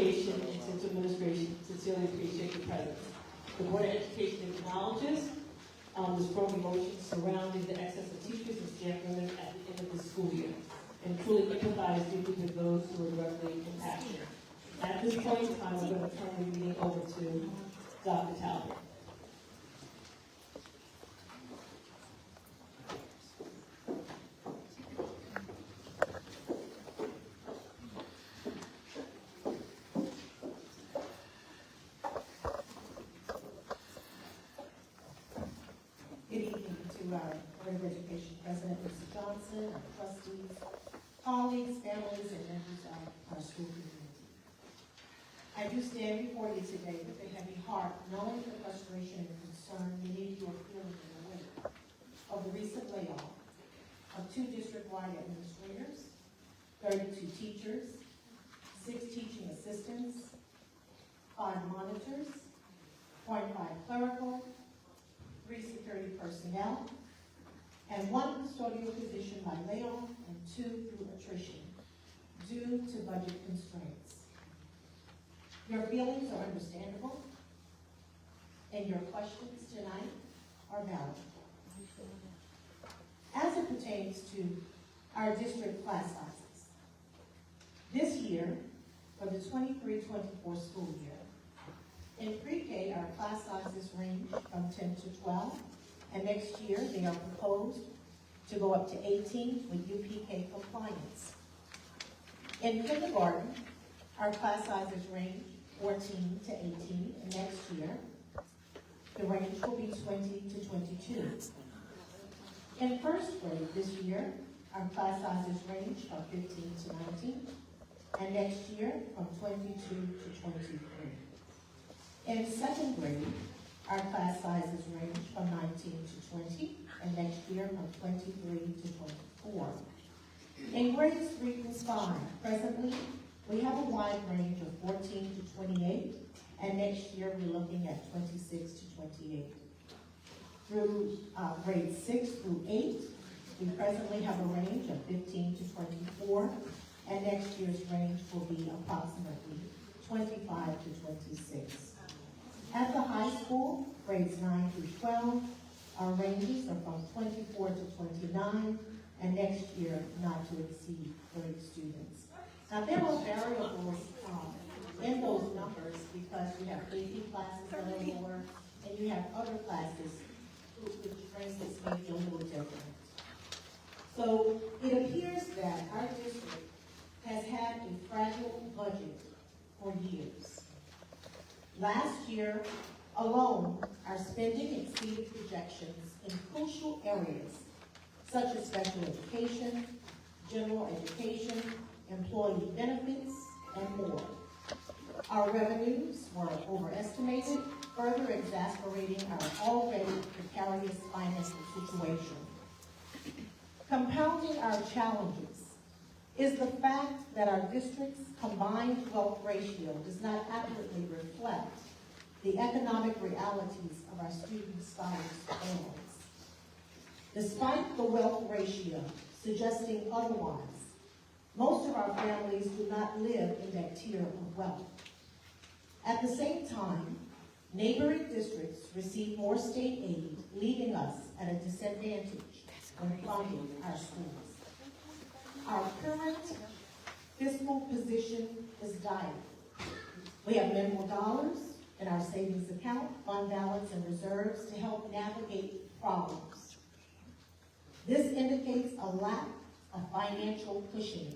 Education and Central Administration sincerely appreciate your presence. The Board of Education acknowledges the strong emotions surrounding the excess of teachers and staff members at the end of the school year, and truly empathize deeply with those who are directly impacted. At this point in time, I'm going to turn the meeting over to Dr. Talbot. Good evening to our Board of Education President, Mr. Johnson, our trustees, colleagues, families, and members of our school community. I do stand before you today with a heavy heart, knowing the frustration and concern many of you are feeling in the wake of the recent layoff of 2 district-wide administrators, 32 teachers, 6 teaching assistants, 5 monitors, 0.5 clerical, 3 security personnel, and 1 custodial position by layoff and 2 through attrition due to budget constraints. Your feelings are understandable, and your questions tonight are valid. As it pertains to our district class sizes, this year, for the 23-24 school year, in pre-K, our class sizes range from 10 to 12, and next year they are proposed to go up to 18 with UPK compliance. In kindergarten, our class sizes range 14 to 18, and next year the range will be 20 to 22. In first grade this year, our class sizes range from 15 to 19, and next year from 22 to 23. In second grade, our class sizes range from 19 to 20, and next year from 23 to 24. In grades 3 through 5, presently, we have a wide range of 14 to 28, and next year we're looking at 26 to 28. Through grades 6 through 8, we presently have a range of 15 to 24, and next year's range will be approximately 25 to 26. At the high school, grades 9 through 12, our ranges are from 24 to 29, and next year not to exceed 30 students. Now there are variables in those numbers because you have AP classes that are lower, and you have other classes which ranges may be a little different. So it appears that our district has had a fragile budget for years. Last year alone, our spending exceeded projections in crucial areas such as special education, general education, employee benefits, and more. Our revenues were overestimated, further exacerbating our already precarious financial situation. Compounding our challenges is the fact that our district's combined wealth ratio does not accurately reflect the economic realities of our student scholars' families. Despite the wealth ratio suggesting otherwise, most of our families do not live in that tier of wealth. At the same time, neighboring districts receive more state aid, leaving us at a disadvantage when funding our schools. Our current fiscal position is dire. We have minimal dollars in our savings account, fund balance, and reserves to help navigate problems. This indicates a lack of financial cushioning.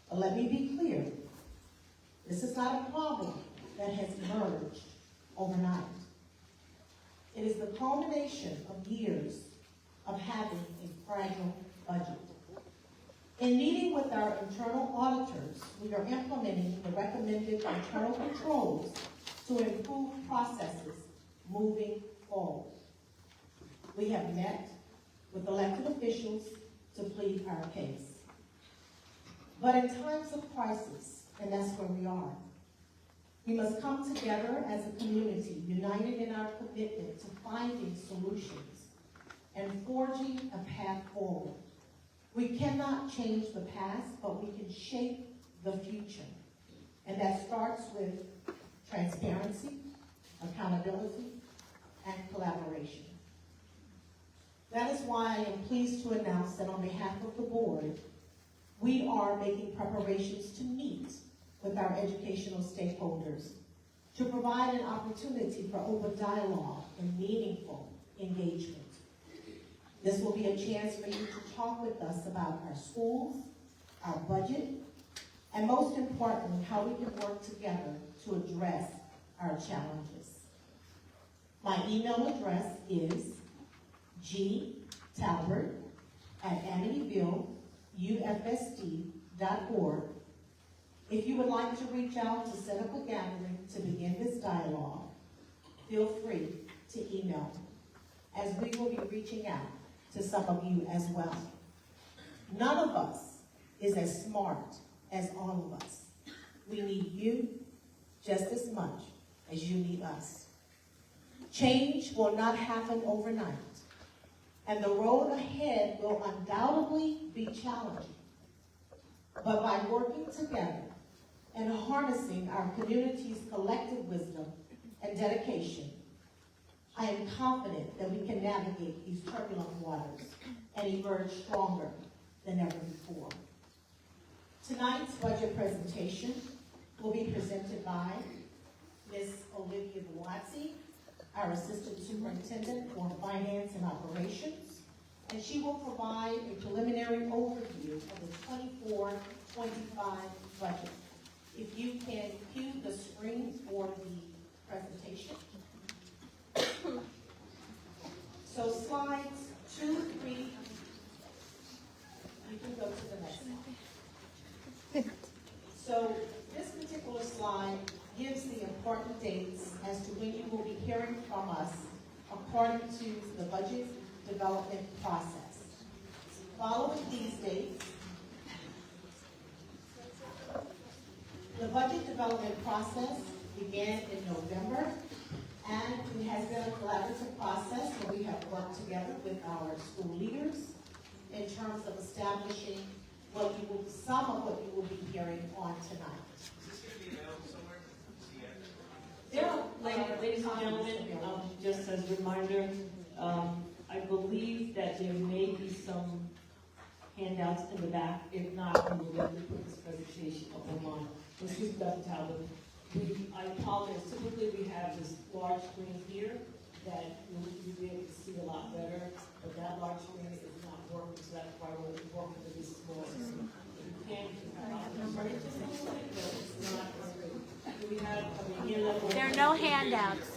But let me be clear, this is not a problem that has emerged overnight. It is the culmination of years of having a fragile budget. In meeting with our internal auditors, we are implementing the recommended internal controls to improve processes moving forward. We have met with elected officials to plead our case. But in times of crisis, and that's where we are, we must come together as a community, united in our commitment to finding solutions and forging a path forward. We cannot change the past, but we can shape the future. And that starts with transparency, accountability, and collaboration. That is why I am pleased to announce that on behalf of the board, we are making preparations to meet with our educational stakeholders to provide an opportunity for open dialogue and meaningful engagement. This will be a chance for you to talk with us about our schools, our budget, and most importantly, how we can work together to address our challenges. My email address is gtalbert@amityvilleufsd.org. If you would like to reach out to set up a gathering to begin this dialogue, feel free to email me, as we will be reaching out to some of you as well. None of us is as smart as all of us. We need you just as much as you need us. Change will not happen overnight, and the road ahead will undoubtedly be challenging. But by working together and harnessing our community's collective wisdom and dedication, I am confident that we can navigate these turbulent waters and emerge stronger than ever before. Tonight's budget presentation will be presented by Ms. Olivia Buatsi, our Assistant Superintendent for Finance and Operations, and she will provide a preliminary overview of the 24-25 budget. If you can cue the screen for the presentation. So slides 2, 3, you can go to the next slide. So this particular slide gives the important dates as to when you will be hearing from us according to the budget development process. Following these dates, the budget development process began in November, and it has been a collaborative process where we have worked together with our school leaders in terms of establishing some of what you will be hearing on tonight. Ladies and gentlemen, just as a reminder, I believe that there may be some handouts in the back. If not, we will definitely put this presentation up online. Excuse me, Dr. Talbot. I apologize. Typically, we have this large screen here that you'll be able to see a lot better, but that large screen is not working, so that's why we're working with this small. If you can, there are no handouts.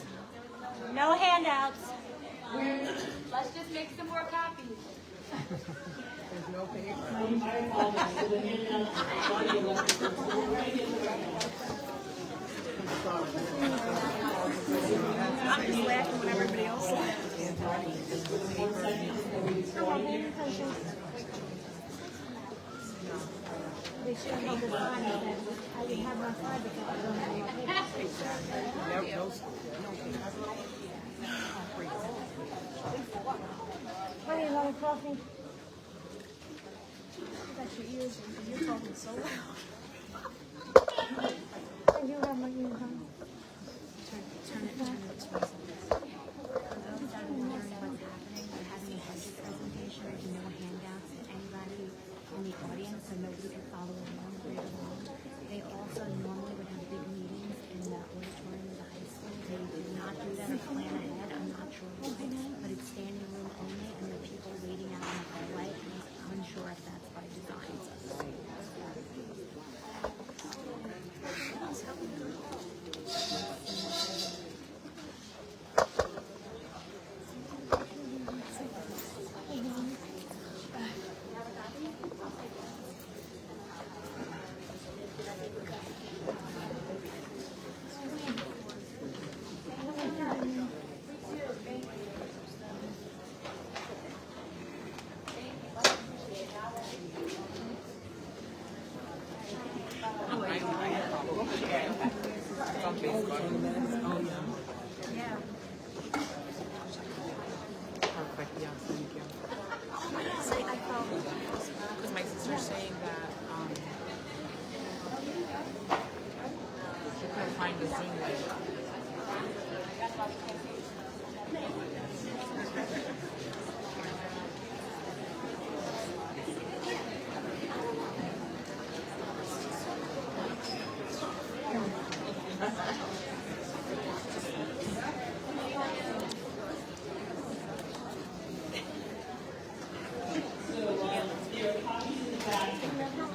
No handouts. Let's just make some more copies. There's no paper. I apologize. So the handouts are already elected. So we're ready to get started. I'm just laughing when everybody else laughs. They should have made the sign that I didn't have my sign because I don't have my paper. Honey, another coffee? I got your ears and you're talking so loud. I do have my ears on. Turn it. For those that are wondering what's happening, we're having a budget presentation. There's no handouts to anybody in the audience, so nobody can follow along, read along. They also normally would have big meetings in the auditorium of the high school. They did not do that or plan ahead. I'm not sure why, but it's standing room only, and there are people waiting out in the hallway, and I'm unsure if that's by design. Perfect, yeah, thank you. Because my sister's saying that behind the scenes. There are copies in the back, so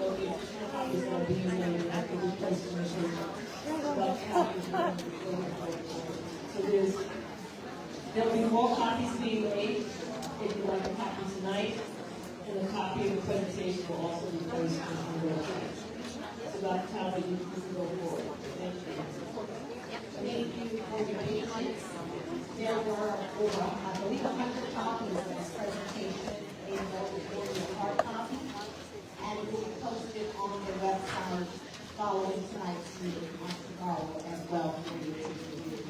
the additional copies are being made after we place the machine. But copies are being made. So there'll be more copies being made if you want a copy tonight, and a copy of the presentation will also be placed on the website. So Dr. Talbot, you can go forward. Thank you. Thank you for your patience. There were over, I believe, 100 copies of this presentation in the hard copy, and it will be posted on the website following tonight's meeting on tomorrow as well for you to review.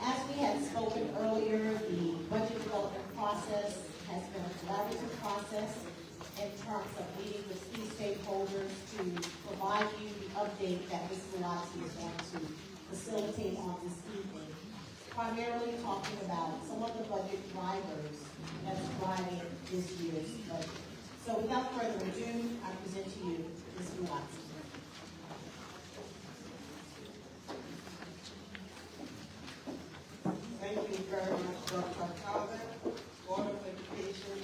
As we had spoken earlier, the budget development process has been a collaborative process in terms of meeting with key stakeholders to provide you the update that Ms. Velazzi is going to facilitate on this evening, primarily talking about some of the budget drivers that's driving this year's budget. So without further ado, I present to you Ms. Velazzi. Thank you very much, Dr. Talbot, Board of Education.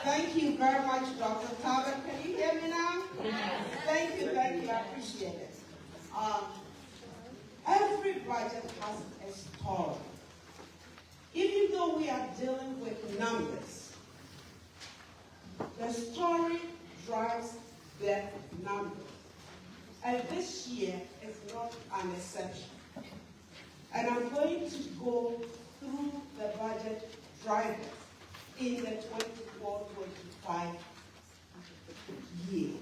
Thank you very much, Dr. Talbot. Can you hear me now? Thank you, I appreciate it. Every budget has a story. Even though we are dealing with numbers, the story drives the numbers. And this year is not an exception. And I'm going to go through the budget drivers in the 24-25 year.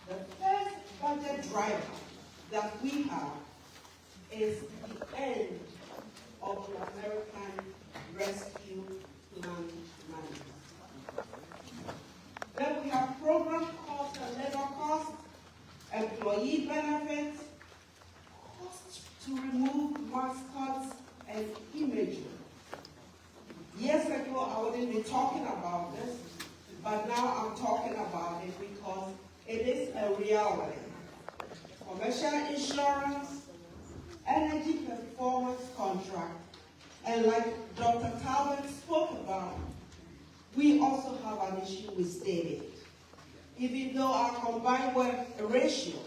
The first budget driver that we have is the end of the American Rescue Plan money. Then we have program costs and labor costs, employee benefits, costs to remove mascots and imagery. Years ago, I wouldn't be talking about this, but now I'm talking about it because it is a reality. Commercial insurance, energy performance contract, and like Dr. Talbot spoke about, we also have an issue with state aid. Even though our combined work ratio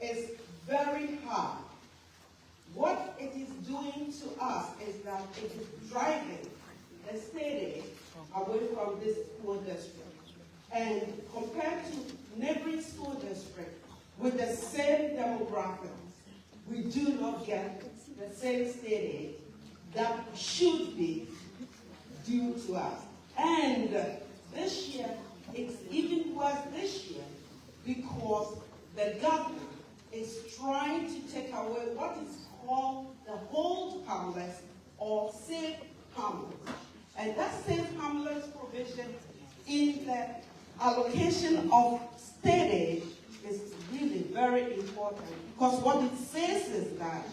is very high, what it is doing to us is that it is driving the state aid away from this school district. And compared to neighboring school districts with the same demographics, we do not get the same state aid that should be due to us. And this year, it's even worse this year because the government is trying to take away what is called the hold harmless or safe harmless. And that safe harmless provision in the allocation of state aid is really very important because what it says is that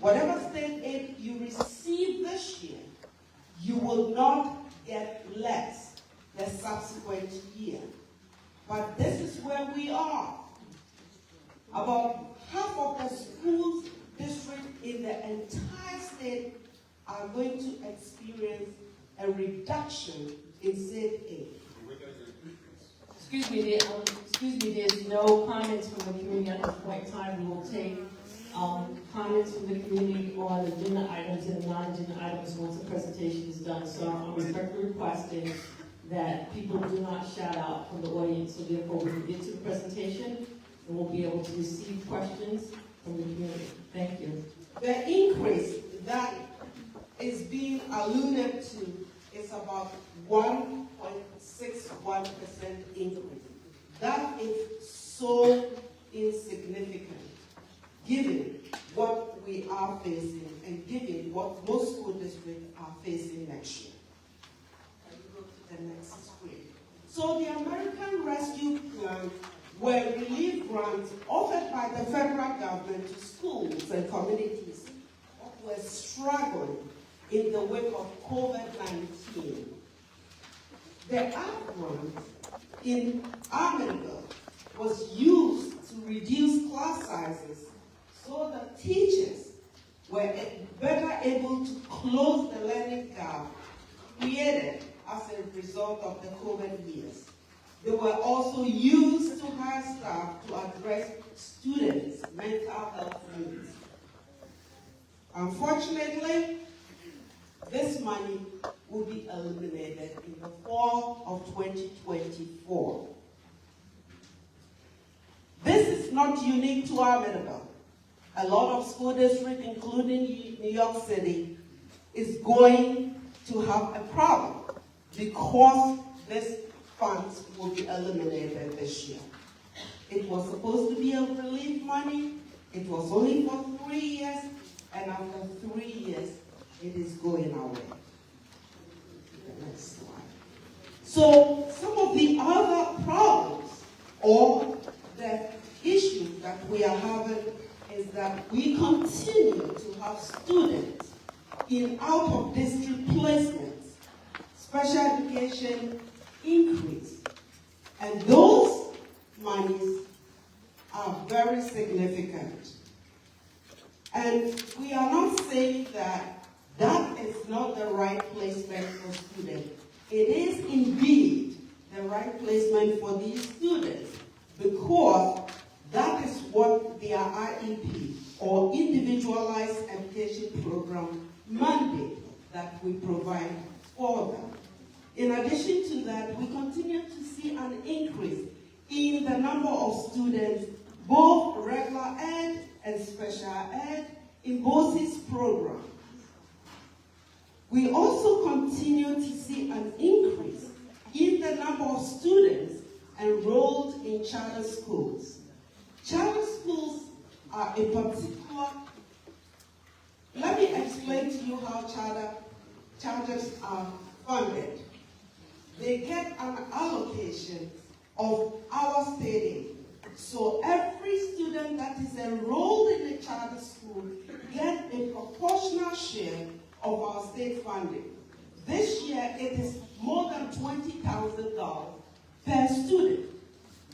whatever state aid you receive this year, you will not get less the subsequent year. But this is where we are. About half of the schools district in the entire state are going to experience a reduction in state aid. Excuse me, there's no comments from the community at this point in time. We will take comments from the community on agenda items and non-agenda items once the presentation is done. So I'm respectfully requesting that people do not shout out from the audience. So therefore, we can get to the presentation and we'll be able to receive questions from the community. Thank you. The increase that is being alluded to is about 1.61% increase. That is so insignificant, given what we are facing and given what most school districts are facing next year. Can you go to the next screen? So the American Rescue Plan were relief grants offered by the federal government to schools and communities that were struggling in the wake of COVID-19. The ARP grant in Amityville was used to reduce class sizes so that teachers were better able to close the learning gap created as a result of the COVID years. They were also used to hire staff to address students' mental health needs. Unfortunately, this money will be eliminated in the fall of 2024. This is not unique to Amityville. A lot of school districts, including New York City, is going to have a problem because this funds will be eliminated this year. It was supposed to be a relief money. It was only for 3 years, and after 3 years, it is going away. The next slide. So some of the other problems or the issues that we are having is that we continue to have students in out-of-district placements, special education increase, and those monies are very significant. And we are not saying that that is not the right placement for students. It is indeed the right placement for these students because that is what their IEP or Individualized Education Program mandate that we provide for them. In addition to that, we continue to see an increase in the number of students, both regular ed and special ed, in both these programs. We also continue to see an increase in the number of students enrolled in charter schools. Charter schools are a particular, let me explain to you how charters are funded. They get an allocation of our state aid. So every student that is enrolled in a charter school gets a proportional share of our state funding. This year, it is more than $20,000 per student.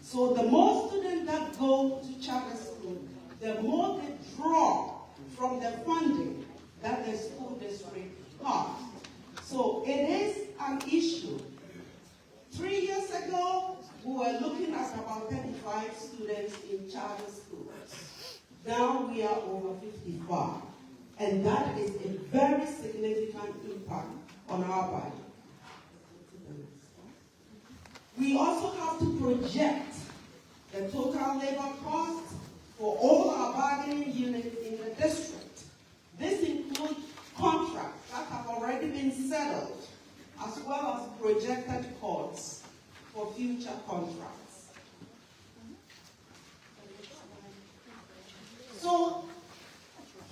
So the more students that go to charter school, the more they draw from the funding that the school district has. So it is an issue. 3 years ago, we were looking at about 35 students in charter schools. Now we are over 55. And that is a very significant impact on our budget. We also have to project the total labor cost for all our bargaining units in the district. This includes contracts that have already been settled, as well as projected costs for future contracts. So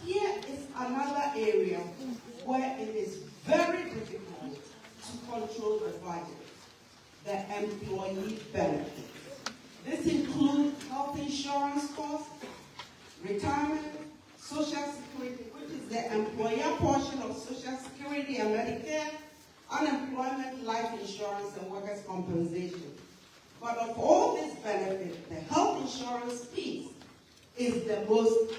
here is another area where it is very difficult to control the budget, the employee benefits. This includes health insurance costs, retirement, Social Security, which is the employer portion of Social Security and Medicare, unemployment, life insurance, and workers' compensation. But of all these benefits, the health insurance piece is the most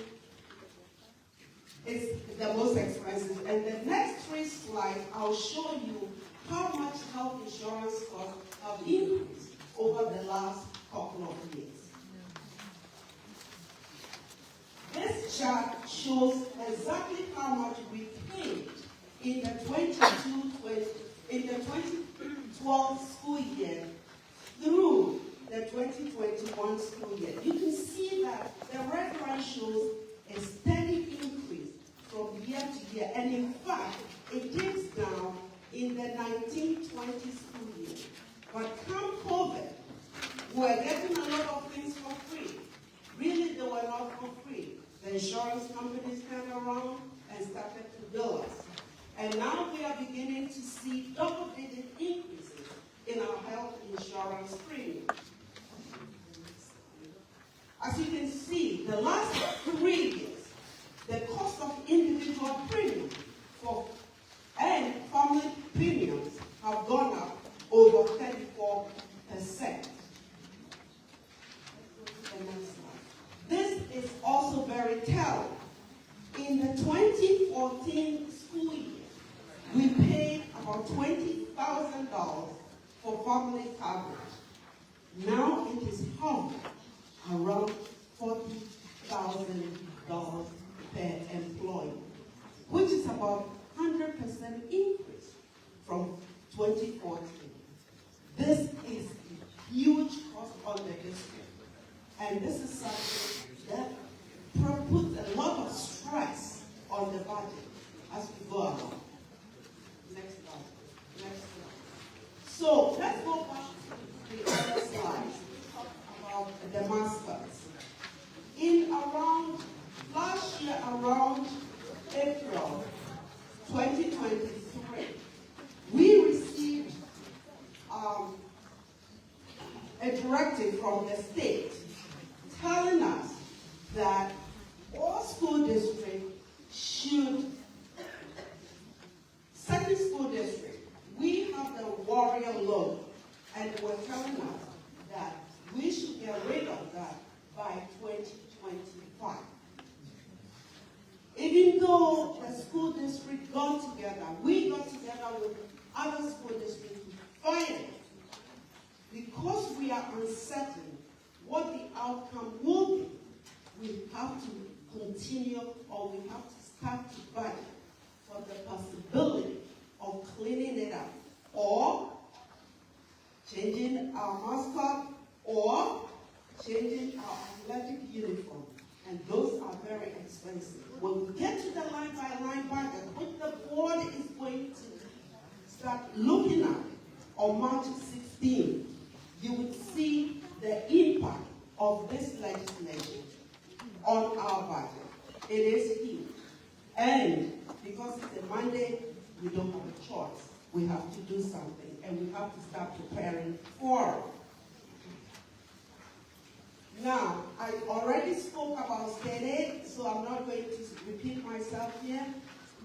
expensive. And the next 3 slides, I'll show you how much health insurance costs have increased over the last couple of years. This chart shows exactly how much we paid in the 2012 school year through the 2021 school year. You can see that the red line shows a steady increase from year to year, and in fact, it dips down in the 1920 school year. But come COVID, we were getting a lot of things for free. Really, they were not for free. The insurance companies turned around and started to bill us. And now we are beginning to see double-digit increases in our health insurance premium. As you can see, the last 3 years, the cost of individual premium and family premiums have gone up over 34%. This is also very telling. In the 2014 school year, we paid about $20,000 for family coverage. Now it is hovering around $40,000 per employee, which is about 100% increase from 2014. This is a huge cost on the district, and this is something that puts a lot of stress on the budget as we go along. Next slide. Next slide. So let's go back to the other slides about the mascots. Last year, around April 2023, we received a directive from the state telling us that all school districts certain school districts, we have the warrior loan, and they were telling us that we should get rid of that by 2025. Even though the school district got together, we got together with other school districts to fight it. Because we are uncertain what the outcome will be, we have to continue, or we have to start to budget for the possibility of cleaning it up, or changing our mascot, or changing our athletic uniform. And those are very expensive. When we get to the line-by-line budget, which the board is going to start looking at on March 16th, you would see the impact of this legislation on our budget. It is huge. And because it's a mandate, we don't have a choice. We have to do something, and we have to start preparing for it. Now, I already spoke about state aid, so I'm not going to repeat myself here,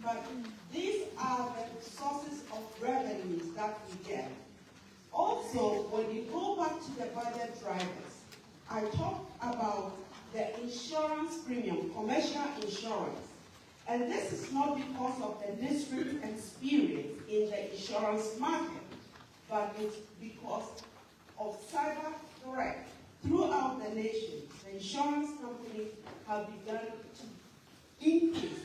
but these are the sources of revenues that we get. Also, when you go back to the budget drivers, I talked about the insurance premium, commercial insurance. And this is not because of the district's experience in the insurance market, but it's because of cyber threat. Throughout the nation, the insurance companies have begun to increase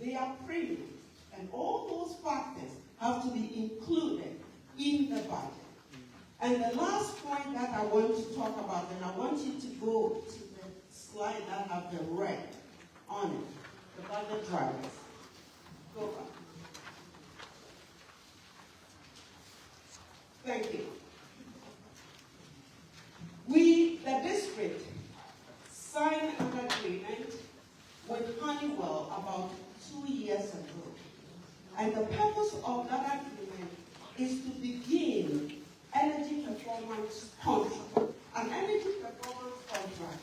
their premiums, and all those factors have to be included in the budget. And the last point that I want to talk about, and I want you to go to the slide that have the red on it, the budget drivers. Go back. Thank you. The district signed an agreement with Honeywell about 2 years ago. And the purpose of that agreement is to begin energy performance contract. An energy performance contract,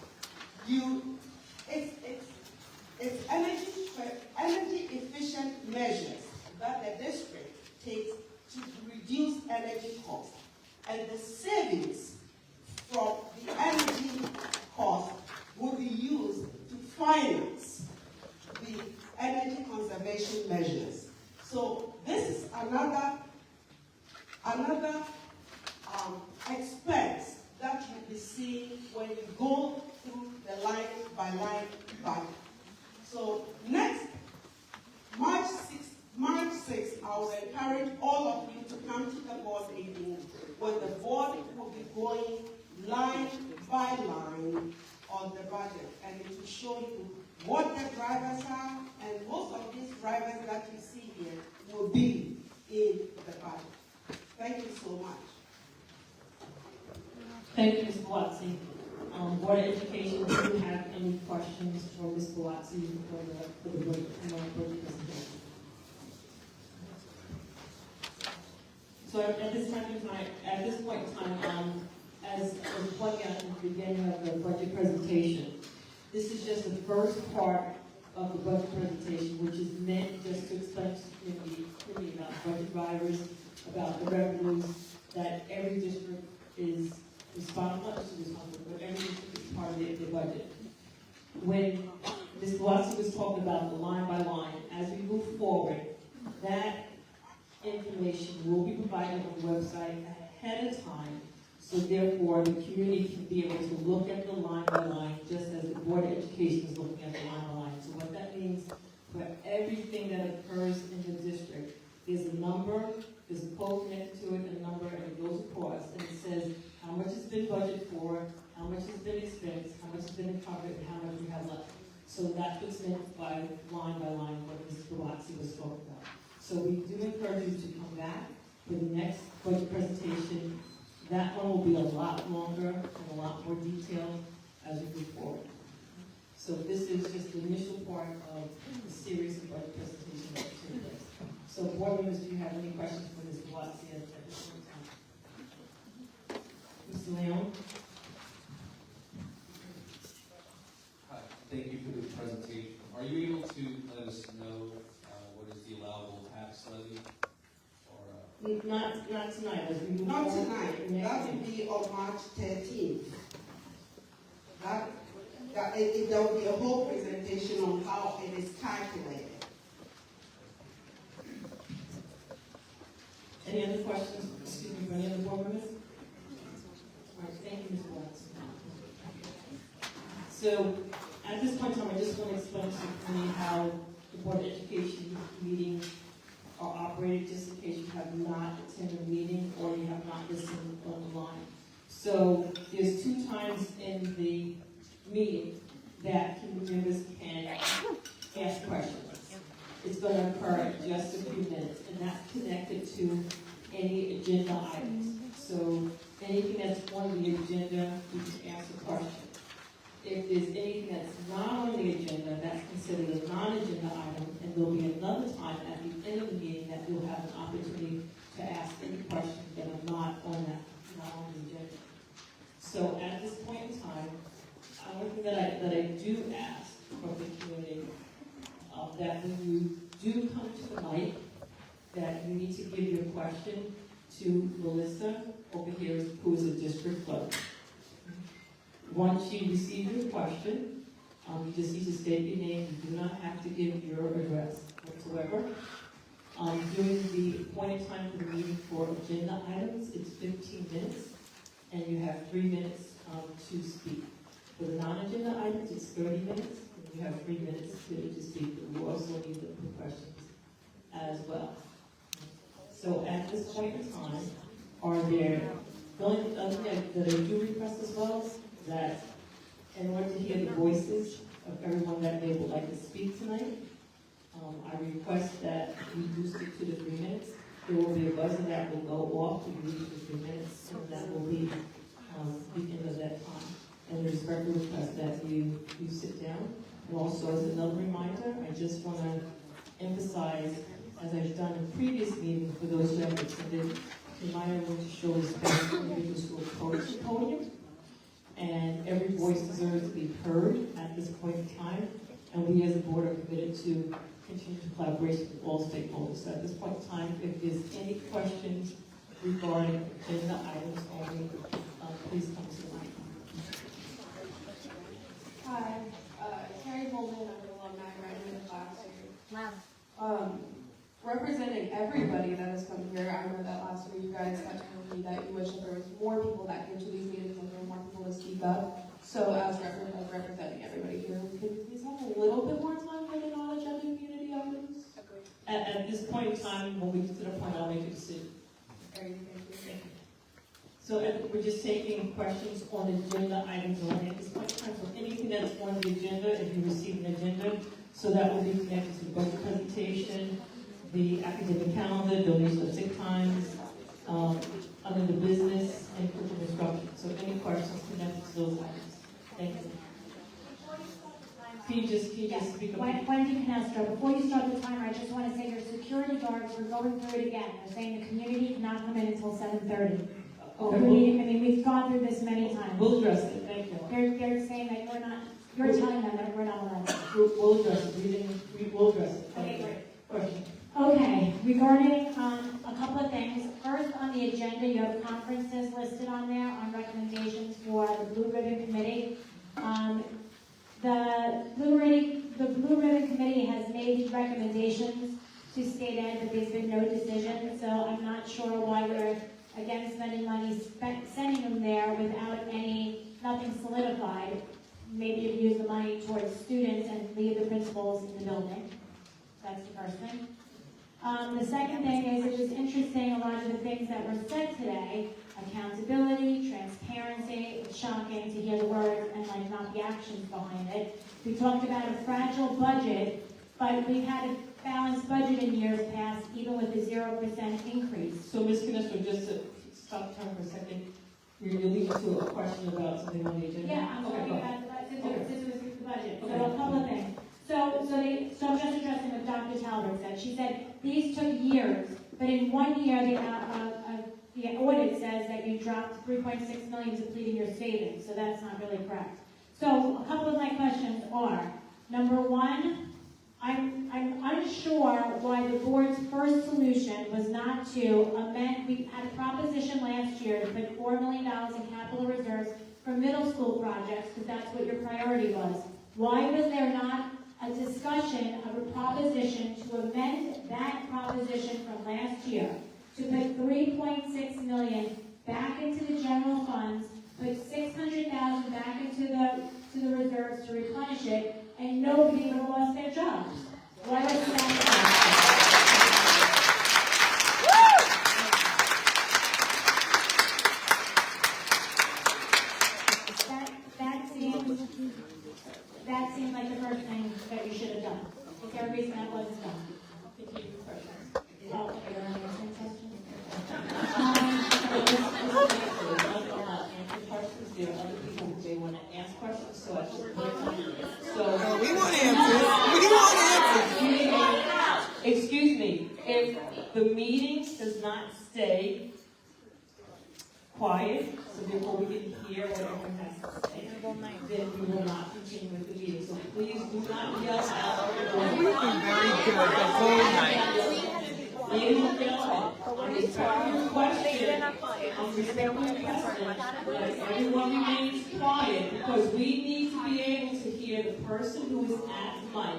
it's energy efficient measures that the district takes to reduce energy costs. And the savings from the energy cost will be used to finance the energy conservation measures. So this is another expense that you'll be seeing when you go through the line-by-line budget. So next, March 6th, I will encourage all of you to come to the board meeting when the board will be going line by line on the budget, and it will show you what the drivers are, and most of these drivers that you see here will be in the budget. Thank you so much. Thank you, Ms. Buatsi. Board of Education, do you have any questions for Ms. Buatsi for the budget presentation? So at this point in time, as I was pointing out in the beginning of the budget presentation, this is just the first part of the budget presentation, which is meant just to explain to the community about budget drivers, about the revenues, that every district is responsible, but every district is part of their budget. When Ms. Glasser was talking about the line by line, as we move forward, that information will be provided on the website ahead of time, so therefore the community can be able to look at the line by line, just as the Board of Education is looking at the line by line. So what that means, for everything that occurs in the district, there's a number, there's a code connected to it, a number, and it goes across, and it says how much has been budgeted for, how much has been expensed, how much has been recovered, and how much we have left. So that's what's meant by line, what Ms. Galaxy was talking about. So we do encourage you to come back for the next budget presentation. That one will be a lot longer and a lot more detailed as we move forward. So this is just the initial part of the series of budget presentations that will take place. So board members, do you have any questions for Ms. Galaxy at this point in time? Mr. Leon? Hi, thank you for the presentation. Are you able to let us know what is the allowable tax levy? Or, Not tonight, as we move Not forward. tonight, that will be on March 13th. There will be a whole presentation on how it is calculated. Any other questions, excuse me, for any other board members? All right, thank you, Ms. Watson. So, at this point in time, I just want to explain to the community how the Board of Education meetings are operated, just in case you have not attended a meeting or you have not listened online. So, there's 2 times in the meeting that community members can ask questions. It's going to occur in just a few minutes, and that's connected to any agenda items. So anything that's on the agenda, you can ask a question. If there's anything that's not on the agenda, that's considered a non-agenda item, and there'll be another time at the end of the meeting that you'll have an opportunity to ask any questions that are not on the agenda. So at this point in time, one thing that I do ask from the community, that when you do come to the mic, that you need to give your question to Melissa over here, who is a district clerk. Once you receive your question, you just need to state your name. You do not have to give your address whatsoever. During the appointed time for the meeting for agenda items, it's 15 minutes, and you have 3 minutes to speak. For the non-agenda items, it's 30 minutes. You have 3 minutes to speak, but you also need to put questions as well. So at this point in time, the only other thing that I do request as well is that in order to hear the voices of everyone that they would like to speak tonight, I request that we do stick to the 3 minutes. There will be a buzzer that will go off to reach the 3 minutes, and that will be the end of that time. And the respectful request that you sit down. And also, as another reminder, I just want to emphasize, as I've done in previous meetings, for those who have attended, reminder to show respect to individuals who approach the podium. And every voice deserves to be heard at this point in time. And we as a board are committed to continue to collaboration with all stakeholders. So at this point in time, if there's any questions regarding agenda items only, please come to the mic. Hi, Carrie Holman, I'm an alumni graduating class here. Wow. Representing everybody that has come here, I know that last week you guys got told me that you wish that there was more people that came to these meetings and there were more people to speak up. So as representing everybody here, could you please have a little bit more time for the non-agenda community items? At this point in time, when we get to the point, I'll make a decision. Thank you. So we're just taking questions on agenda items only at this point in time. So anything that's on the agenda, if you receive an agenda, so that will be connected to the budget presentation, the academic calendar, donation of sick times, under the business and curriculum instruction. So any questions connected to those items? Thank you. Can you just speak up? Wendy Canestro, before you start the timer, I just want to say your security guards, we're going through it again. They're saying the community cannot come in until 7:30. Okay, we'll, I mean, we've gone through this many times. we'll address it, thank you. They're saying that you're telling them that we're not allowed to. We'll address it, we will address it. Thank Okay, you. great. Question. Okay, regarding a couple of things. First, on the agenda, you have conferences listed on there on recommendations for the Blue Ribbon Committee. The Blue Ribbon Committee has made recommendations to state ed, but there's been no decision, so I'm not sure why we're again spending money sending them there without nothing solidified. Maybe you use the money towards students and leave the principals in the building. That's the first thing. The second thing is, it was interesting, a lot of the things that were said today, accountability, transparency. It's shocking to hear the words and not the actions behind it. We talked about a fragile budget, but we've had a balanced budget in years past, even with a 0% increase. So, Ms. Canestro, just to stop time for a second, you're leading to a question about something on the agenda? Yeah, I'm talking Okay, go ahead. about this was the budget. Okay. So a couple of things. So I'm just addressing what Dr. Talbot said. She said these took years, but in 1 year the audit says that you dropped 3.6 million depleting your savings. So that's not really correct. So a couple of my questions are: number one, I'm unsure why the board's first solution was not to amend. We had a proposition last year to put $4 million in capital reserves for middle school projects, because that's what your priority was. Why was there not a discussion of a proposition to amend that proposition from last year to put $3.6 million back into the general funds, put $600,000 back into the reserves to replenish it, and nobody would have lost their jobs? Why was that? That seems like the first thing that you should have done. Is there a reason that wasn't done? Continue the question. Oh, okay, you're not answering questions? There are other people who may want to ask questions, so I just We want answers. We want answers. excuse me, if the meeting does not stay quiet, so therefore we can hear what everyone has to say, then we will not continue with the meeting. So please do not yell out. We've been very good the whole night. Ladies and gentlemen, I'm respecting your question. I'm respecting your question. Let everyone remains quiet, because we need to be able to hear the person who is at the mic.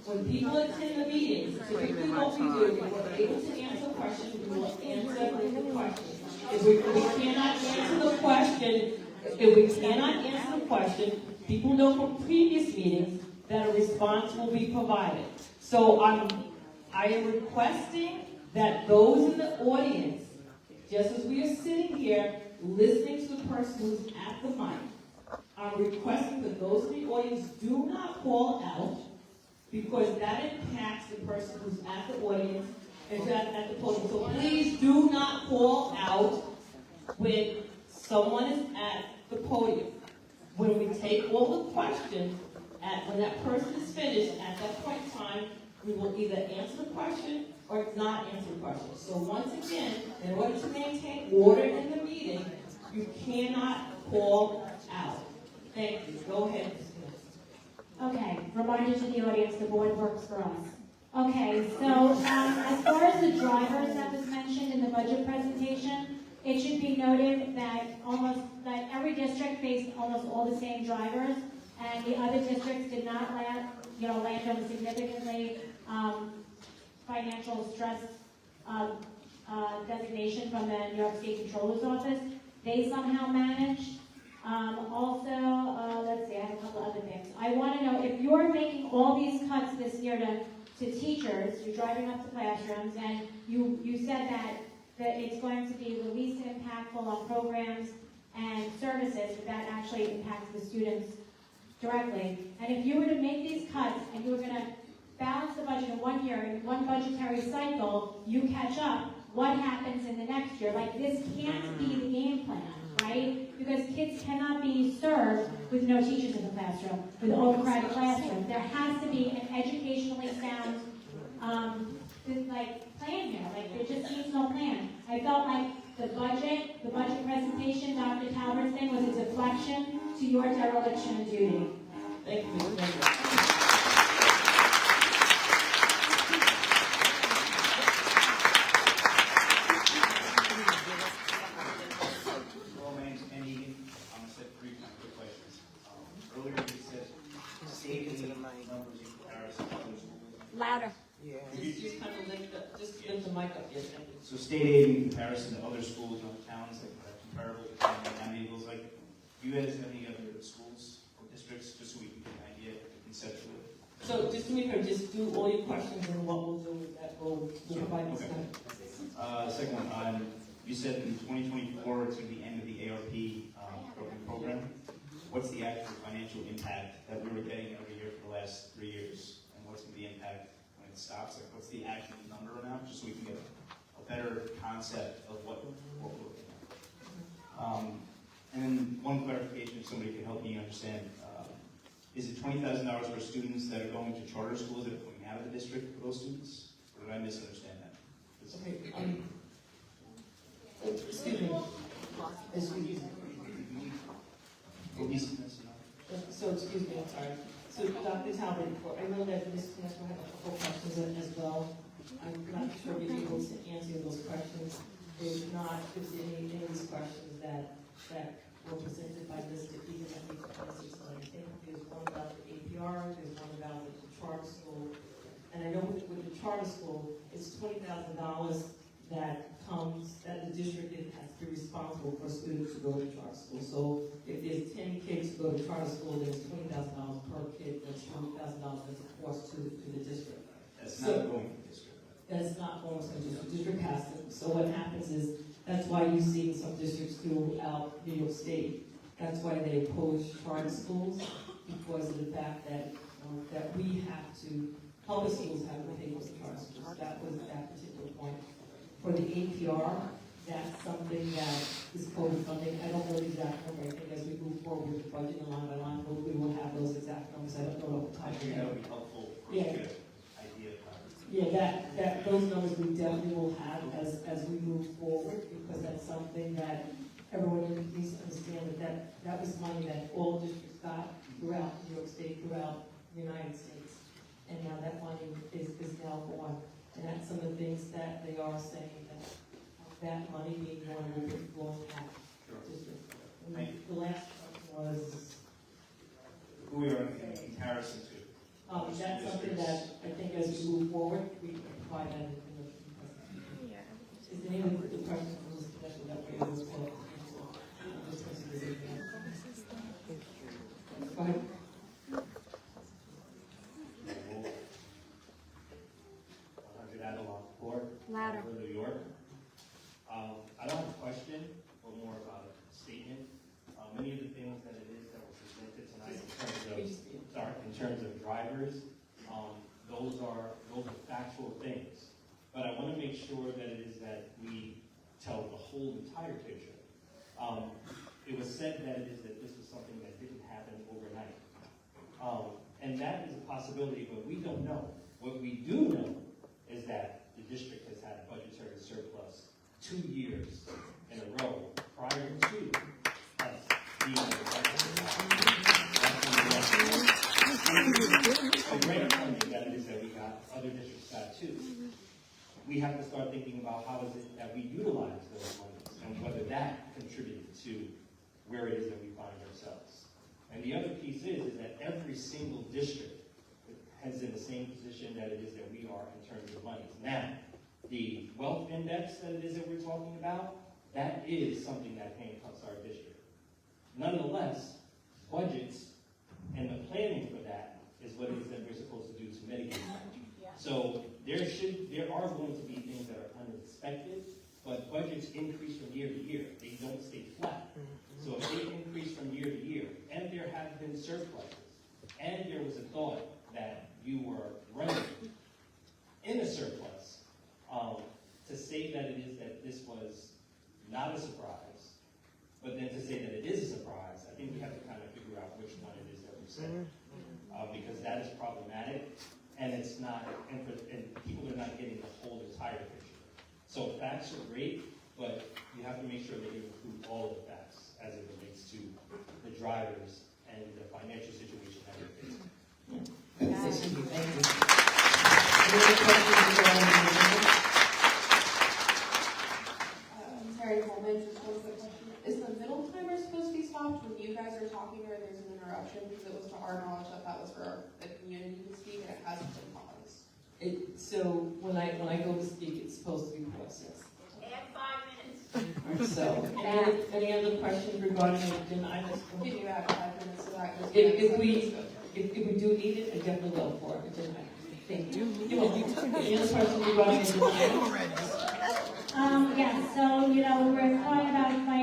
When people attend the meetings, typically what we do, if we're able to answer a question, we will answer the question. If we cannot answer the question, people know from previous meetings that a response will be provided. So I am requesting that those in the audience, just as we are sitting here listening to the person who's at the mic, I'm requesting that those in the audience do not call out, because that impacts the person who's at the audience and at the podium. So please do not call out when someone is at the podium. When we take all the questions, when that person is finished, at that point in time, we will either answer the question or not answer the question. So once again, in order to maintain order in the meeting, you cannot call out. Thank you. Go ahead, Ms. Smith. Okay, reminder to the audience, the board works for us. Okay, so as far as the drivers that was mentioned in the budget presentation, it should be noted that every district faced almost all the same drivers, and the other districts did not land on significantly financial stress designation from the New York State Controller's Office. They somehow managed. Let's see, I have a couple other things. I want to know, if you're making all these cuts this year to teachers, you're driving up to classrooms, and you said that it's going to be the least impactful on programs and services, that actually impacts the students directly. And if you were to make these cuts and you were going to balance the budget in 1 year, in one budgetary cycle, you catch up, what happens in the next year? This can't be the game plan, right? Because kids cannot be served with no teachers in the classroom, with overcrowded classrooms. There has to be an educationally sound plan here. There just needs no plan. I felt like The budget presentation, Dr. Talbert's thing was a deflection to your dereliction of duty. Thank you, Ms. Brenda. Hello, my name's Ken Egan. I'm gonna set 3 kind of quick questions. Earlier you said stating the numbers in comparison to other schools. Louder. Just kind of just lift the mic up, yes, thank you. So state aid in comparison to other schools in other towns that are comparable to Amityville's, like, do you guys have any other schools or districts, just so we can get an idea conceptually? So just to make sure, just do all your questions and what we'll do with that, we'll provide this Okay. time. Second one, you said in 2024 it's going to be the end of the ARP program. What's the actual financial impact that we were getting every year for the last 3 years? And what's going to be the impact when it stops? Like, what's the actual number amount, just so we can get a better concept of what we're looking at? And then one clarification, if somebody can help me understand. Is it $20,000 for students that are going to charter schools that are coming out of the district for those students? Or did I misunderstand that? Okay, excuse me. Excuse me. So, excuse me, I'm sorry. So, Dr. Talbot, I know that Ms. Castro had a couple questions as well. I'm not sure if you're able to answer those questions. If not, if there's any of these questions that were presented by Mr. Egan that we can answer tonight. I think there's one about the APR, there's one about the charter school. And I know with the charter school, it's $20,000 that the district has to be responsible for students to go to charter school. So if there's 10 kids who go to charter school, there's $20,000 per kid, that's $20,000 that's a cost to the district. That's not going to the district. That's not going to the district. The district has to. So what happens is, that's why you see some districts throughout New York State, that's why they oppose charter schools, because of the fact that we have to, public schools have to pay for the charter schools. That was that particular point. For the APR, that's something that is COVID funding. I don't know the exact number. I think as we move forward with the budget and line by line, we will have those exact numbers. I don't know off the top I of think my that head. would be helpful for us Yeah. to get an idea of how. Yeah, those numbers we definitely will have as we move forward, because that's something that everyone needs to understand, that was money that all districts got throughout New York State, throughout the United States. And now that money is now gone. And that's some of the things that they are saying, that money being gone will impact districts. And Thank you. the last one was, Who we are in comparison to. that's something that I think as we move forward, we can provide that information. Is there any of the questions from this discussion that we're able to discuss this evening? Go ahead. Louder. New York. I don't have a question, but more about a statement. Many of the things that it is that were presented tonight in terms of drivers, those are factual things. But I want to make sure that it is that we tell the whole entire picture. It was said that it is that this was something that didn't happen overnight. And that is a possibility, but we don't know. What we do know is that the district has had a budgetary surplus 2 years in a row prior to us being in the budget. The great funding that it is that we got, other districts got too. We have to start thinking about how is it that we utilize those monies and whether that contributed to where it is that we find ourselves. And the other piece is that every single district is in the same position that it is that we are in terms of money. Now, the wealth index that it is that we're talking about, that is something that handcuffs our district. Nonetheless, budgets and the planning for that is what it is that we're supposed to do to mitigate that. So there are going to be things that are unexpected, but budgets increase from year to year. They don't stay flat. So if they increase from year to year, and there have been surpluses, and there was a thought that you were running in a surplus, to say that it is that this was not a surprise, but then to say that it is a surprise, I think we have to kind of figure out which one it is that we said. Because that is problematic, and it's not, and people are not getting the whole entire picture. So facts are great, but you have to make sure that you include all of the facts as it relates to the drivers and the financial situation that they're facing. Thank you. Any other questions regarding the agenda? Terry Coleman, just one quick question. Is the middle timer supposed to be stopped when you guys are talking or there's an interruption? Because it was to our knowledge that that was for the community to speak and it hasn't been paused. So when I go to speak, it's supposed to be processed. Add 5 minutes. So, any other questions regarding the agenda items? Can you add 5 minutes to that? If we do need it, I definitely will for agenda items. Thank you. Any other questions regarding the agenda items? Yes, so, you know, we were talking about my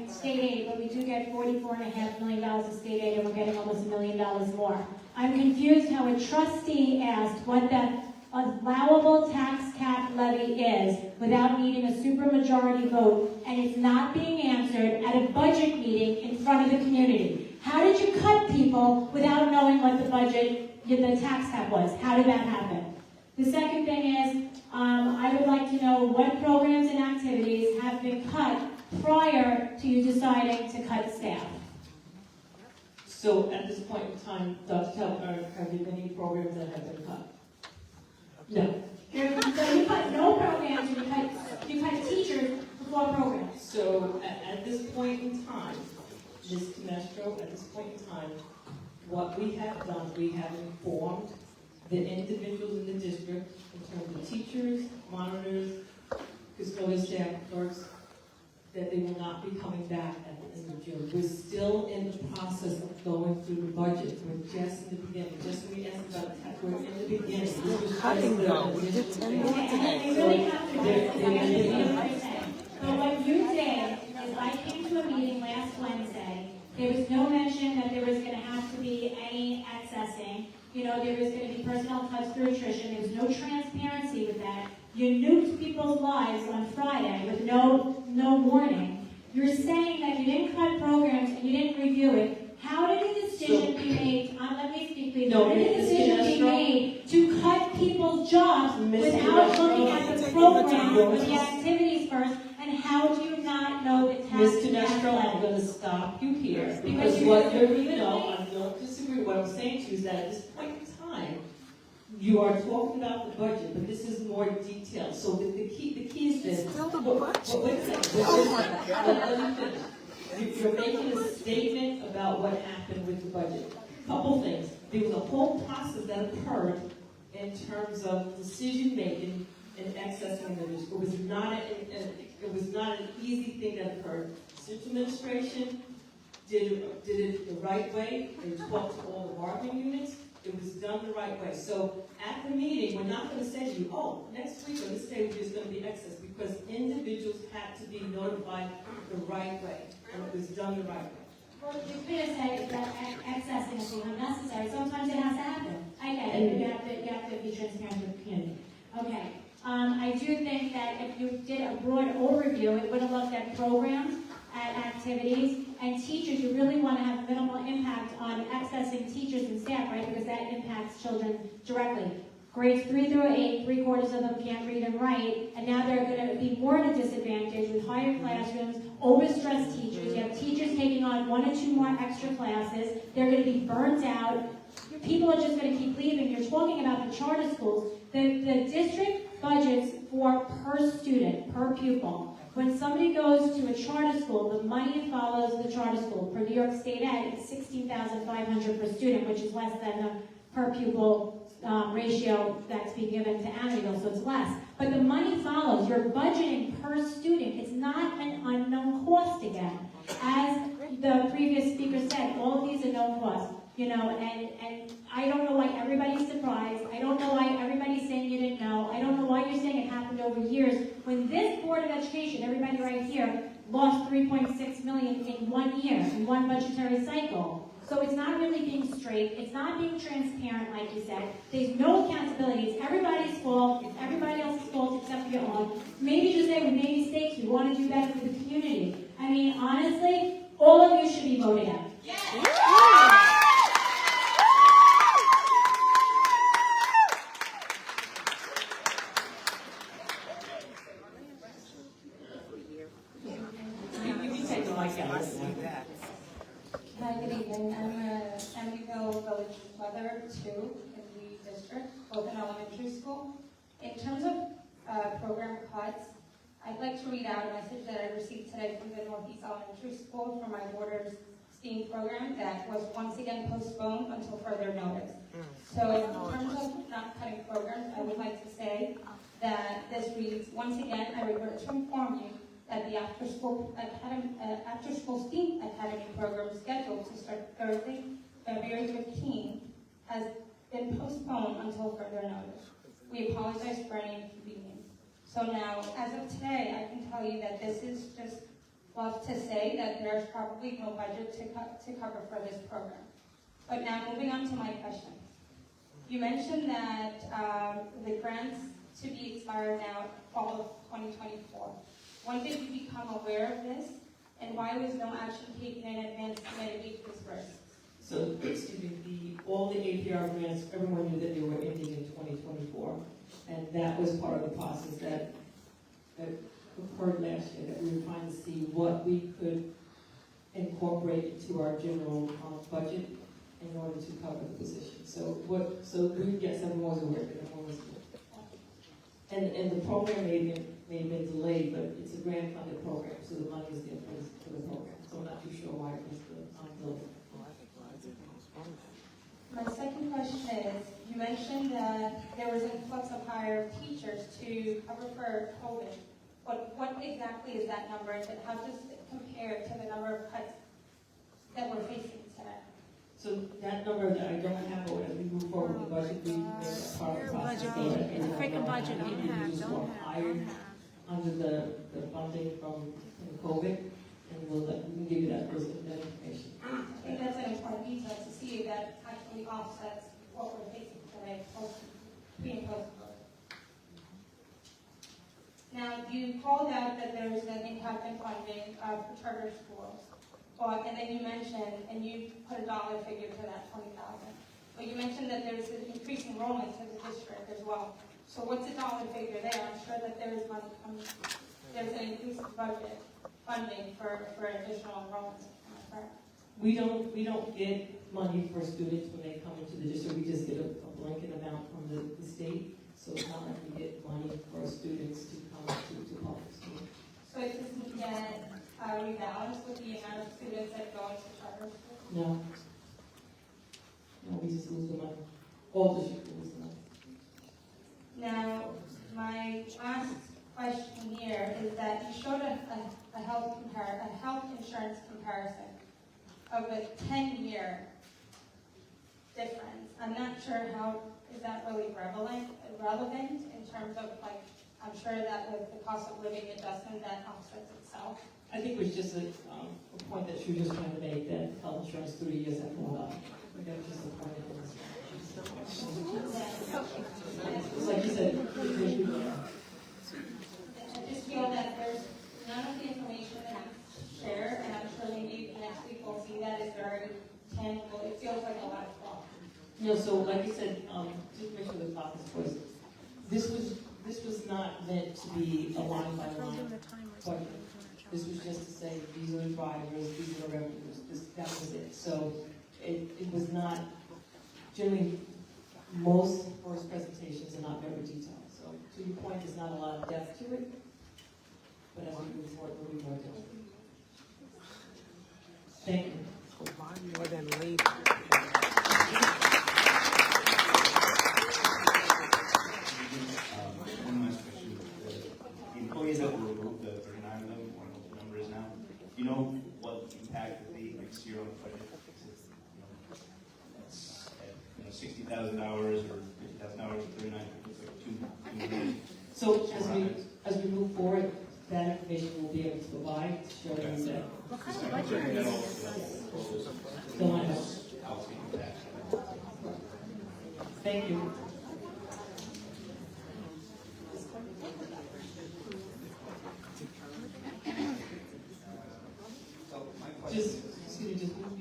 state aid, but we do get $44.5 million of state aid, and we're getting almost $1 million more. I'm confused how a trustee asked what the allowable tax cap levy is without needing a supermajority vote, and it's not being answered at a budget meeting in front of the community. How did you cut people without knowing what the budget, the tax cap was? How did that happen? The second thing is, I would like to know what programs and activities have been cut prior to you deciding to cut staff. So at this point in time, Dr. Talbot, have there been any programs that have been cut? No. So you cut no programs, you cut teachers before programs. So at this point in time, Ms. Canestro, at this point in time, what we have done, we have informed the individuals in the district in terms of teachers, monitors, custodial staff, clerks, that they will not be coming back at the end of June. We're still in the process of going through the budget. We're just in the beginning. Just when we asked about the tax, we're in the beginning. This was Cutting just though. We did 10 more I today. really have to So what you did is I came to a meeting last Wednesday. There was no mention that there was going to have to be any accessing. You know, there was going to be personnel cuts through attrition. There was no transparency with that. You nuked people's lives on Friday with no warning. You're saying that you didn't cut programs and you didn't review it. How did a decision be made? Let me speak, please. No, How did a decision be made to cut people's jobs without looking at the Canestro, program or the activities first? And how do you not know the tax? Ms. Canestro, I'm going to stop you here because what you're, I don't disagree. What I'm saying to you is that at this point in time, you are talking about the budget, but this is more detailed. So the key is this. Still the budget. Wait a second. Oh my God. Let me finish. You're making a statement about what happened with the budget. Couple things. There was a whole process that occurred in terms of decision making and accessing the news. It was not an easy thing that occurred. Central administration did it the right way. They talked to all the bargaining units. It was done the right way. So at the meeting, we're not going to say to you, oh, next week or this day there's going to be excess, because individuals had to be notified the right way, and it was done the right way. Well, you could have said that accessing is unnecessary. Sometimes it has to happen. I get it. You have to be transparent with the community. Okay. I do think that if you did a broad overview, it would have looked at programs, at activities, and teachers. You really want to have minimal impact on accessing teachers and staff, right? Because that impacts children directly. Grades 3 through 8, 3/4 of them can't read and write, and now they're going to be more at a disadvantage with higher classrooms, overstressed teachers. You have teachers taking on 1 or 2 more extra classes. They're going to be burnt out. People are just going to keep leaving. You're talking about the charter schools. The district budgets for per student, per pupil. When somebody goes to a charter school, the money follows the charter school. For New York State Ed, it's $16,500 per student, which is less than the per pupil ratio that's being given to Amityville, so it's less. But the money follows. You're budgeting per student. It's not an unknown cost again. As the previous speaker said, all of these are known costs. You know, and I don't know why everybody's surprised. I don't know why everybody's saying you didn't know. I don't know why you're saying it happened over years. When this Board of Education, everybody right here, lost $3.6 million in 1 year, in one budgetary cycle. So it's not really being straight. It's not being transparent, like you said. There's no accountability. It's everybody's fault. It's everybody else's fault except for your own. Maybe just say we made mistakes. We want to do better for the community. I mean, honestly, all of you should be voted out. Yes. other two in the district, both in elementary school. In terms of program cuts, I'd like to read out a message that I received today from the Northeast Elementary School for my daughter's STEAM program that was once again postponed until further notice. So in terms of not cutting programs, I would like to say that this reads, once again, I regret to inform you that the after-school STEAM Academy program scheduled to start Thursday, February 15th has been postponed until further notice. We apologize for any inconvenience. So now, as of today, I can tell you that this is just love to say that there's probably no budget to cover for this program. But now moving on to my question. You mentioned that the grants to be expired now fall of 2024. When did you become aware of this, and why was no action taken in advance to mitigate this risk? So, excuse me, all the APR grants, everyone knew that they were ending in 2024. And that was part of the process that occurred last year, that we were trying to see what we could incorporate into our general budget in order to cover the position. So yes, everyone was aware that everyone was aware. And the program may have been delayed, but it's a grant funded program, so the money is there for the program. So I'm not too sure why it was delayed. My second question is, you mentioned that there was an influx of higher teachers to cover for COVID. But what exactly is that number, and how does it compare to the number of cuts that we're facing today? So that number that I don't have, but as we move forward with the budget, we make that part of the process. It's a freaking budget. Don't have. Hired under the funding from COVID, and we can give you that information. I think that's an important detail to see that actually offsets what we're facing today, pre and post. Now, you called out that there's an impact in funding for charter schools, and then you mentioned, and you put a dollar figure to that 20,000. But you mentioned that there's an increased enrollment to the district as well. So what's the dollar figure there? I'm sure that there's money coming. There's an increased budget funding for additional enrollment. We don't get money for students when they come into the district. We just get a blanket amount from the state. So it's not like we get money for students to come to public school. So it doesn't get rebalanced with the amount of students that go into charter school? No. No, we just lose the money. All districts lose the money. Now, my last question here is that you showed a health insurance comparison of a 10-year difference. I'm not sure how is that really relevant in terms of, like, I'm sure that with the cost of living adjustment that offsets itself. I think it was just a point that she was just trying to make, that health insurance through the years have gone up. That was just a point of this. It's like you said, I just feel that there's none of the information that you share, and I'm sure maybe next week we'll see that is very tangible. It feels like a lot of talk. No, so like you said, just to make sure the process was, this was not meant to be a line by line budget. This was just to say, these are the drivers, these are the revenues, that was it. So it was not, generally, most first presentations are not very detailed. So to your point, there's not a lot of depth to it, but as we move forward, we'll be more depth. Thank you. More than later. One last question. The employees that were removed, the 39 of them, or what the number is now, do you know what impact will be next year on the budget? It's at, 60,000 hours or 50,000 hours, 39, it's like 2 million. So as we move forward, that information we'll be able to provide, to show you that. What kind of budget is this? Don't I know? Thank you. So my question Just move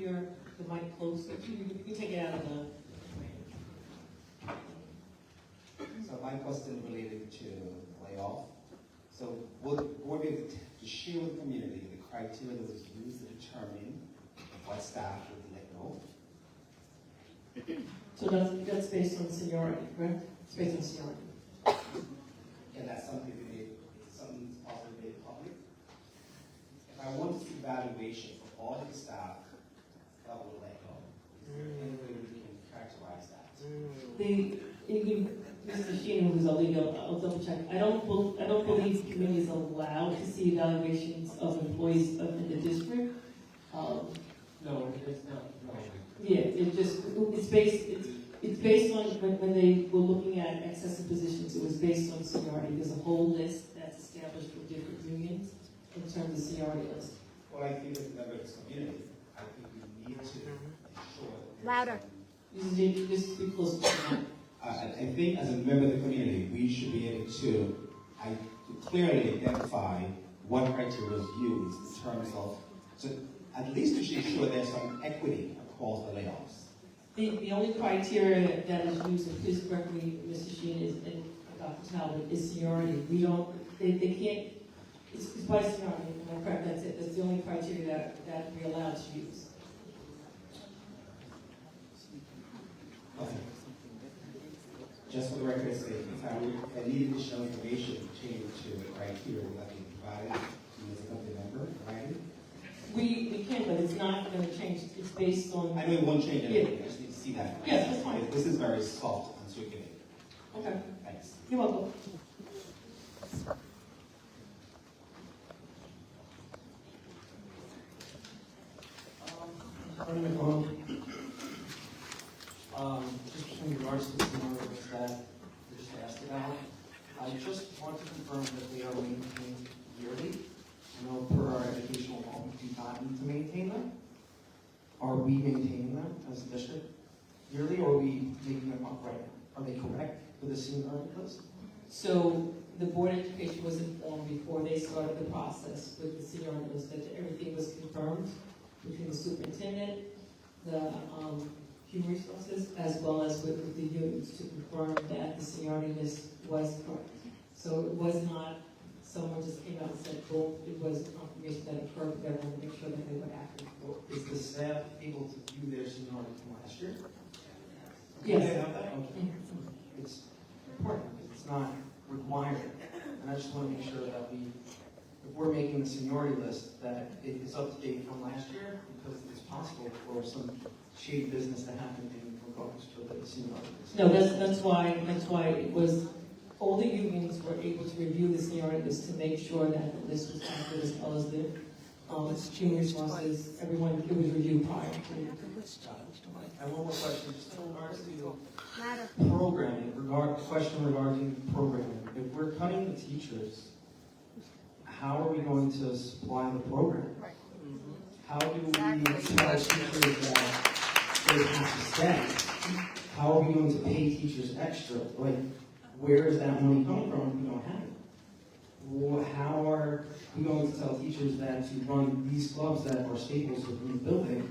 the mic closer. You can take it out of the. So my question related to layoff. So will the board be able to share with the community the criteria that was used to determine what staff would be let go? So that's based on seniority, correct? It's based on seniority. And that's something that something that's also made public. If I want to see evaluation for all of the staff, that will let go. Is there any way we can characterize that? Mr. Sheehan, who's a legal, I'll double check. I don't believe committee is allowed to see evaluations of employees in the district. No, it's not. No. Yeah, it's based on when they were looking at excessive positions, it was based on seniority. There's a whole list that's established for different unions in terms of seniority list. Well, I think as a member of this community, I think we need to ensure. that Louder. Just be close to that. I think as a member of the community, we should be able to clearly identify what criteria is used in terms of, so at least we should ensure there's some equity across the layoffs. The only criteria that is used, and please correct me, Mr. Sheehan, and Dr. Talbot, is seniority. We don't, they can't, it's by seniority, am I correct? That's it. That's the only criteria that we're allowed to use. Okay. Just for the record's sake, if I need additional information pertaining to the criteria that can be provided to as a company member, right? We can, but it's not going to change. It's based on. I know it won't change anything. Yeah. I just need to see that. Yes, that's fine. This is very soft and circulated. Okay. Thanks. You're welcome. Just in regards to the scenarios that you just asked about, I just want to confirm that they are maintained yearly. I know per our educational law, we do not need to maintain them. Are we maintaining them as a district yearly, or are we making them up right now? Are they correct for the seniority list? So the Board of Education was informed before they started the process with the seniority list that everything was confirmed between the superintendent, the human resources, as well as with the unions to confirm that the seniority list was correct. So it was not someone just came out and said, boom, it was a confirmation that occurred, but everyone to make sure that they were accurate. Is the staff able to view their seniority from last year? Yes. Do they have that? Okay. It's important, because it's not required. And I just want to make sure that if we're making the seniority list, that it is up to date from last year, because it's possible for some shady business to happen in regards to the seniority list. No, that's why it was, all the unions were able to review the seniority list to make sure that the list was accurate, as well as the human resources, everyone, it was reviewed prior to. And one more question, just in regards to Louder. programming, question regarding programming. If we're cutting the teachers, how are we going to supply the program? How do we tell teachers that they have to stay? How are we going to pay teachers extra? Like, where is that money coming from if we don't have it? How are we going to tell teachers that to run these clubs that are staples within the building,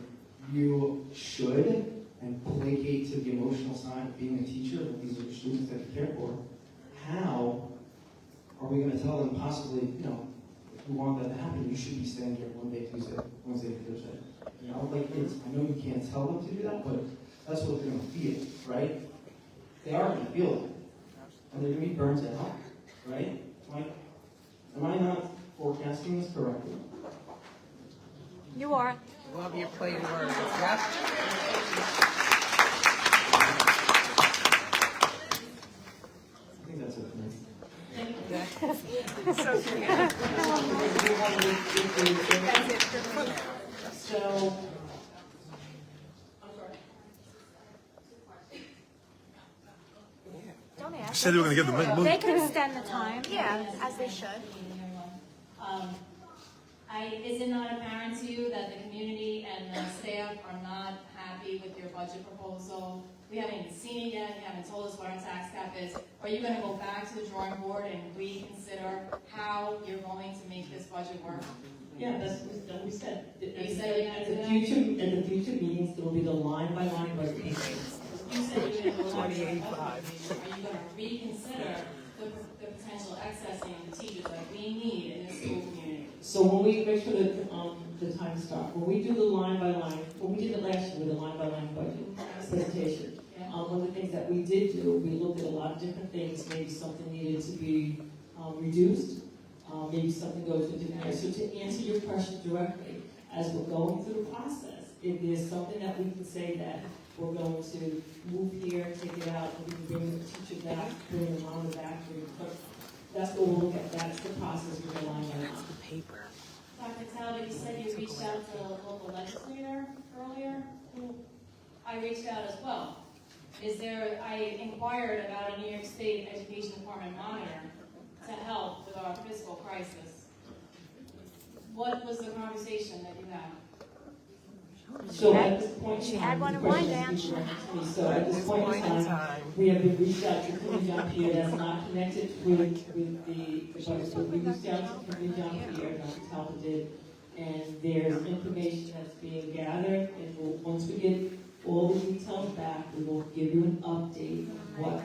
you should and placate to the emotional side of being a teacher, that these are the students that you care for? How are we going to tell them possibly, if you want that to happen, you should be staying here Monday, Tuesday, Wednesday, Thursday? Like kids, I know you can't tell them to do that, but that's what they're going to feel, right? They are going to feel it. And they're going to be burnt out, right? Am I not forecasting this correctly? You are. Love your play words. Yep. I think that's it for me. So sweet. So, Don't ask. Said they were going to give the money. They can extend the time. Yeah, as they should. Is it not apparent to you that the community and the staff are not happy with your budget proposal? We haven't even seen it yet, you haven't told us what our tax cap is. Are you going to go back to the drawing board and reconsider how you're going to make this budget work? yeah, that's what we said. You said you're At gonna the do that? future, in the future meetings, there will be the line-by-line budget increase. You said you're going to go back to the 2085. budget meeting. Are you going to reconsider the potential accessing the teachers that we need in the school community? So when we make sure that the time start, when we do the line-by-line, when we did it last year with the line-by-line budget presentation, One of the things that we did do, we looked at a lot of different things, maybe something needed to be reduced, maybe something goes to different areas. So to answer your question directly, as we're going through the process, if there's something that we can say that we're going to move here, take it out, and we can bring the teacher back, bring the mom back, bring the clerk, that's what we'll look at. That's the process we're relying on. Dr. Talbot, you said you reached out to a local legislator earlier. I reached out as well. I inquired about a New York State Education Department monitor to help with our fiscal crisis. What was the conversation that you had? So at this point, She had one in Wyandotte. So at this point in time, we have been reached out to Community John Pierre, that's not connected with the budget. So we reached out to Community John Pierre, Dr. Talbot did, and there's information that's being gathered, and once we get all the details back, we will give you an update of what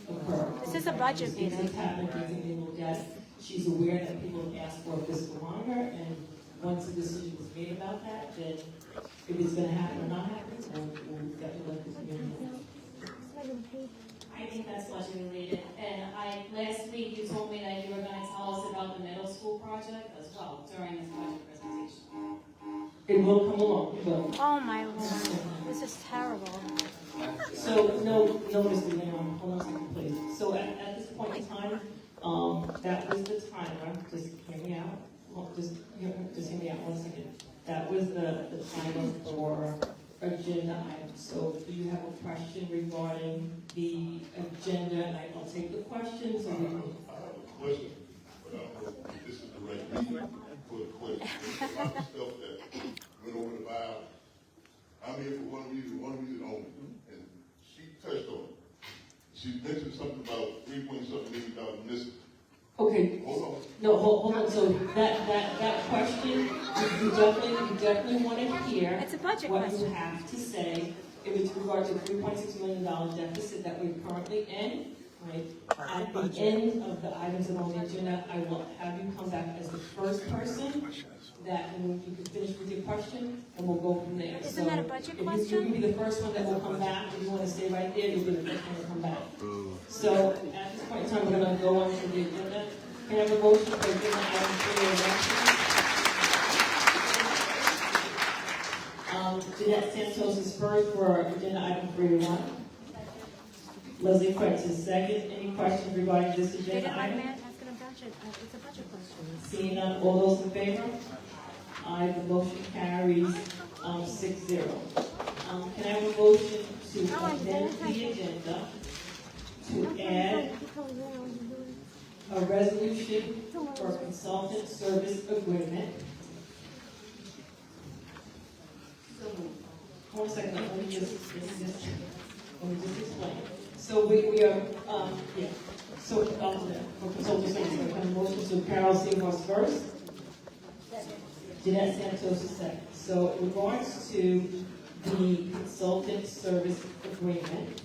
occurred. This is a budget Things meeting. have happened, things have been looked at. She's aware that people have asked for a fiscal longer, and once a decision is made about that, then if it's gonna happen or not happen, then we'll definitely let the community know. I think that's budget related. And last week you told me that you were going to tell us about the middle school project as well during this budget presentation. It will come along, it will. Oh my lord, this is terrible. So, no, Mr. Mayor, hold on a second, please. So at this point in time, that was the timer, just hear me out. Well, just hear me out 1 second. That was the timer for agenda items. So do you have a question regarding the agenda? And I'll take the questions. I have a question, but I don't know if this is the right meeting for the question. There's a lot of stuff that went over the file. I'm here for one reason only, and she touched on it. She mentioned something about $3.something million missing. Okay. Hold on. No, hold on. So that question, you definitely want to hear It's a budget what question. you have to say if it's regard to $3.6 million deficit that we're currently in, right? At the end of the items that are on the agenda, I will have you come back as the first person that, and you can finish with your question, and we'll go from there. Isn't that a budget If question? you'll be the first one that will come back, if you want to stay right there, you'll be the first one to come back. So at this point in time, we're going to go on to the agenda. Can I have a motion for agenda item 3 Jeanette Santos is first for agenda item 3-1. Leslie Prince is second. Any questions regarding this They agenda didn't like item? me asking a budget, it's a budget question. Seeing none, all those in favor? Aye, the motion carries 6-0. Can I have a motion to amend the agenda to add a resolution for consultant service agreement? Hold on a second, let me just explain. So we are, so, for consultant service, we have a motion to Carol Seymour's first. Jeanette Santos is second. So in regards to the consultant service agreement,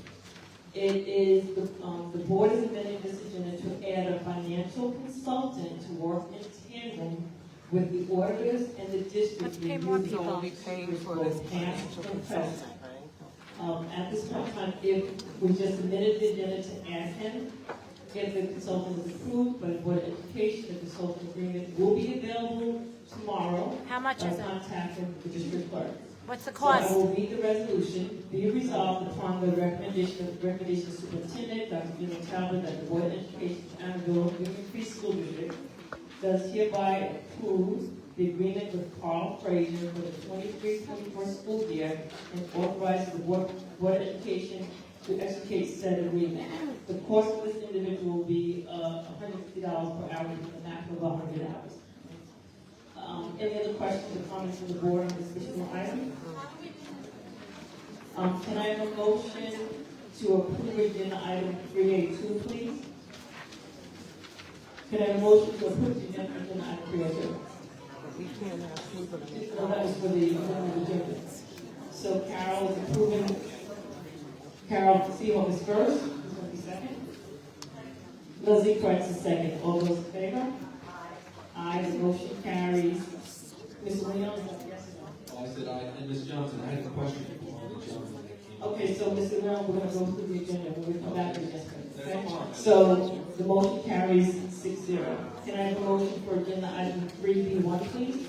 it is, the board is amending this agenda to add a financial consultant to work in tandem with the auditors and the district. Let's pay more review people. the Paying for this past financial and present. consultant, At this point in time, if we just amended the agenda to add him, if the consultant is approved by the Board of Education, the consultant agreement will be available tomorrow. How much is it? Contacting the district clerk. What's the So I cost? will read the resolution. Be resolved upon the recommendation of Superintendent Dr. Jimmy Talbot that the Board of Education Amityville UFSD School District does hereby approve the agreement with Carl Frazier for the 23-24 school year and authorizes the Board of Education to execute said agreement. The cost of this individual will be $150 per hour with a maximum of 100 hours. Any other questions or comments from the board on this particular item? Can I have a motion to approve agenda item 382, please? Can I have a motion to approve agenda item 382? we can't approve it. No, that was for the agenda. So Carol is approving, Carol Seymour is first, who's going to be second? Leslie Prince is second. All those in favor? Aye, the motion carries. Ms. Leon, is that yes or no? I said, and Ms. Johnson, I had a question for the gentleman that came Okay, so Mr. Brown, we're gonna go through the agenda, when we come back in just a minute, okay? So, the motion carries 6-0. Can I have a motion for agenda item 3B1, please?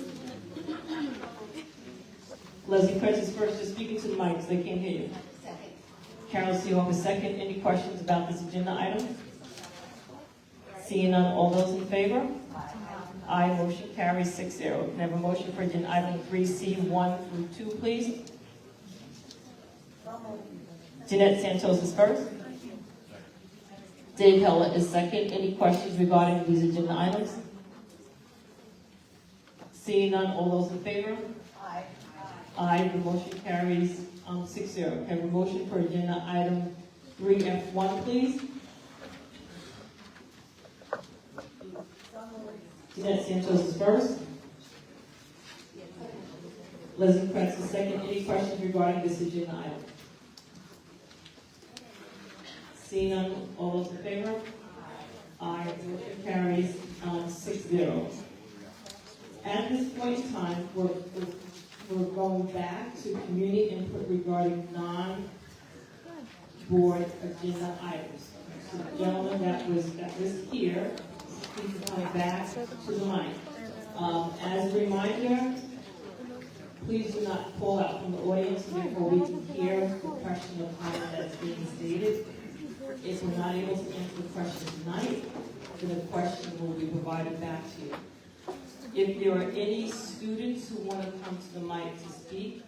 Leslie Prince is first, just speaking to the mic, so they can't hear you. Second. Carol Seoff is second. Any questions about this agenda item? Seeing none, all those in favor? Aye, motion carries 6-0. Can I have a motion for agenda item 3C1 through 2, please? Jeanette Santos is first. Dave Heller is second. Any questions regarding these agenda items? Seeing none, all those in favor? Aye. Aye, the motion carries 6-0. Can I have a motion for agenda item 3F1, please? Jeanette Santos is first. Leslie Prince is second. Any questions regarding this agenda item? Seeing none, all those in favor? Aye, the motion carries 6-0. At this point in time, we're going back to community input regarding non-board agenda items. So the gentleman that was here, he's coming back to the mic. As a reminder, please do not pull out from the audience before we can hear the question of comment that's being stated. If we're not able to answer the question tonight, then the question will be provided back to you. If there are any students who want to come to the mic to speak,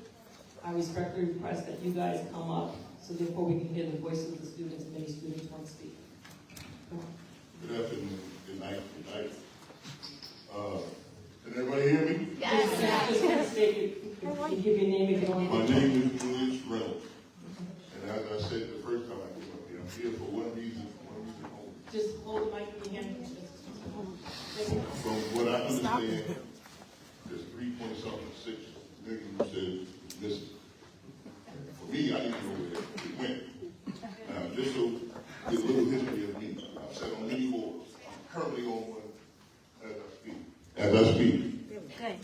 I respectfully request that you guys come up so therefore we can hear the voice of the students. Many students want to speak. Good afternoon, good night, good night. Can everybody hear me? Yes. Just want to state, you can give your name if you don't My want name is Julius Reynolds. And as I said the first time I came up here, I'm here for one reason only. Just hold the mic in your hand. From what I understand, there's 3.6 million you said missing. For me, I need to know where it went. Now, just so get a little history of me, I've sat on many boards. I'm currently on one as I speak. Good.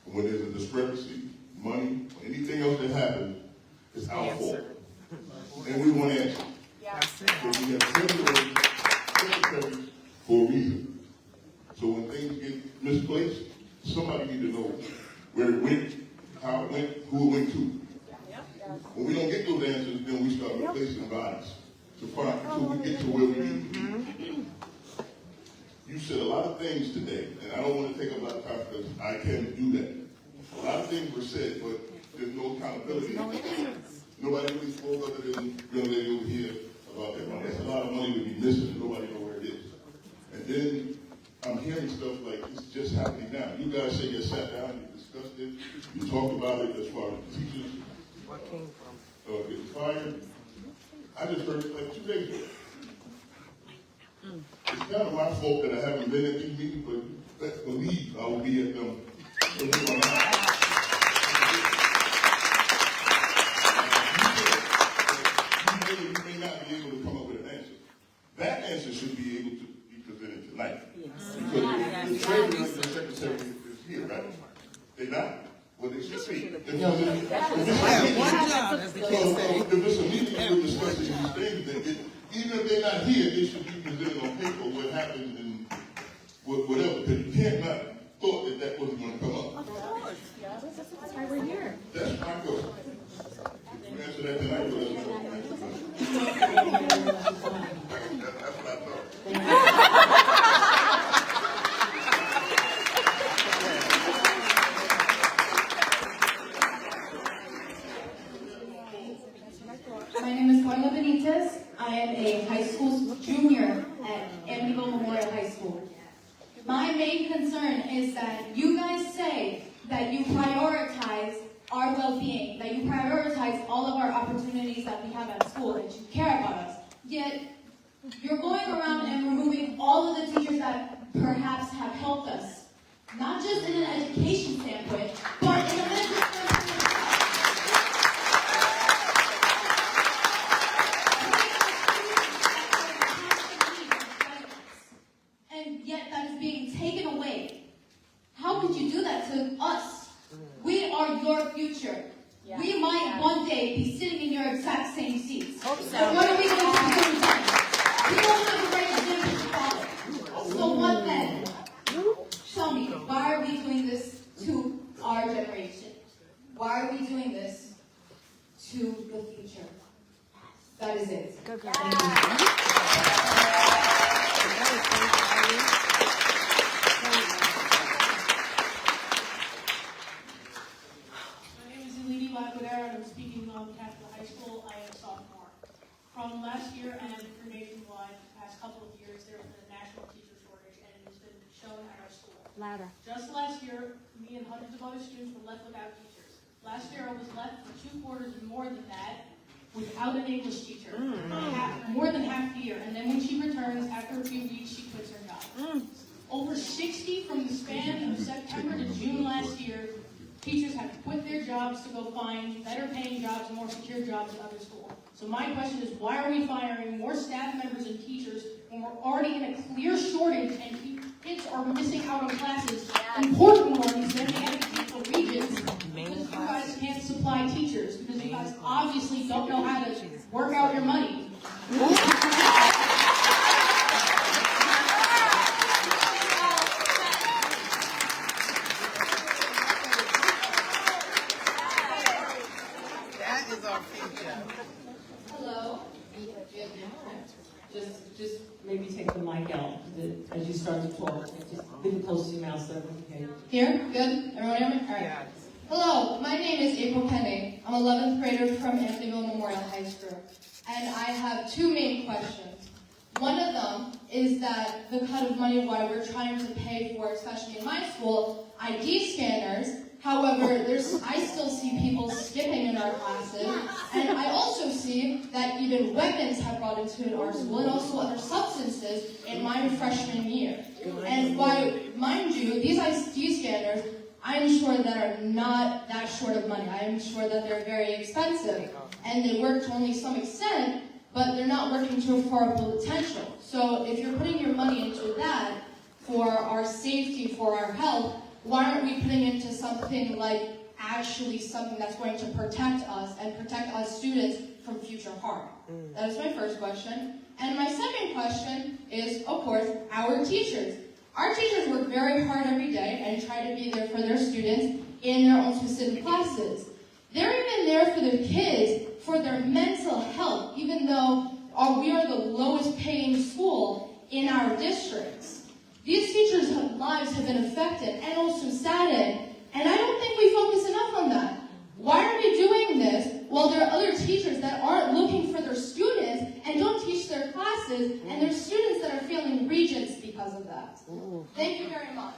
When there's a discrepancy, money, or anything else that happens, it's our fault. And we want answers. So we have secretaries for a reason. So when things get misplaced, somebody need to know where it went, how it went, who it went to. When we don't get those answers, then we start replacing bodies until we get to where we need to be. You said a lot of things today, and I don't want to take up a lot of time because I can't do that. A lot of things were said, but there's no accountability. Nobody really spoke other than the young lady over here about that money. That's a lot of money to be missing and nobody knows where it is. And then I'm hearing stuff like it's just happening now. You guys say you sat down, you discussed it, you talked about it as far as the teachers getting fired. I just heard it like 2 days ago. It's kind of my fault that I haven't been at these meetings, but best believe I will be at them. You may not be able to come up with an answer. That answer should be able to be presented tonight. Because the treasurer and the secretary is here, right? They're not? Well, they should be. If it's a meeting we're discussing these things, even if they're not here, they should be presented on paper what happened and whatever. Because you can't not thought that wasn't going to come up. Of course. That's why we're here. That's my goal. If you answer that tonight, you'll let me know. That's what I thought. My name is Carla Benitez. I am a high school junior at Amityville Memorial High School. My main concern is that you guys say that you prioritize our well-being, that you prioritize all of our opportunities that we have at school, that you care about us. Yet, you're going around and removing all of the teachers that perhaps have helped us, not just in an education standpoint, but in a mental standpoint. And yet that is being taken away. How could you do that to us? We are your future. We might one day be sitting in your But what are we going to do then? We don't have a right to follow. So what then? Tell me, why are we doing this to our generation? Why are we doing this to the future? That is it. And I'm speaking on behalf of the high school. I am a sophomore. From last year and for nationwide, the past couple of years, there has been a national teacher shortage, and it has been shown at our school. Louder. Just last year, me and hundreds of other students were left without teachers. Last year, I was left for 2 quarters and more than that without an English teacher. More than half the year. And then when she returns, after a few weeks, she quits her job. Over 60 from the span of September to June last year, teachers have to quit their jobs to go find better paying jobs and more secure jobs at other schools. So my question is, why are we firing more staff members and teachers when we're already in a clear shortage and kids are missing out on classes, important ones that they advocate for regions, because you guys can't supply teachers, because you guys obviously don't know how to work out your money. Hello? Just maybe take the mic out as you start to talk. Just leave it close to your mouth so everyone can hear. Here? Good? Everyone hear me? All right. Hello, my name is April Penny. I'm 11th grader from Amityville Memorial High School. And I have 2 main questions. One of them is that the cut of money why we're trying to pay for, especially in my school, ID scanners. However, I still see people skipping in our classes, and I also see that even weapons have brought into our school, and also other substances in my freshman year. And why, mind you, these ID scanners, I'm sure that are not that short of money. I am sure that they're very expensive, and they work to only some extent, but they're not working to our full potential. So if you're putting your money into that for our safety, for our health, why aren't we putting into something like actually something that's going to protect us and protect us students from future harm? That is my first question. And my second question is, of course, our teachers. Our teachers work very hard every day and try to be there for their students in their own specific classes. They're even there for their kids, for their mental health, even though we are the lowest paying school in our districts. These teachers' lives have been affected and also saddened, and I don't think we focus enough on that. Why are we doing this while there are other teachers that aren't looking for their students and don't teach their classes, and there's students that are failing regents because of that? Thank you very much.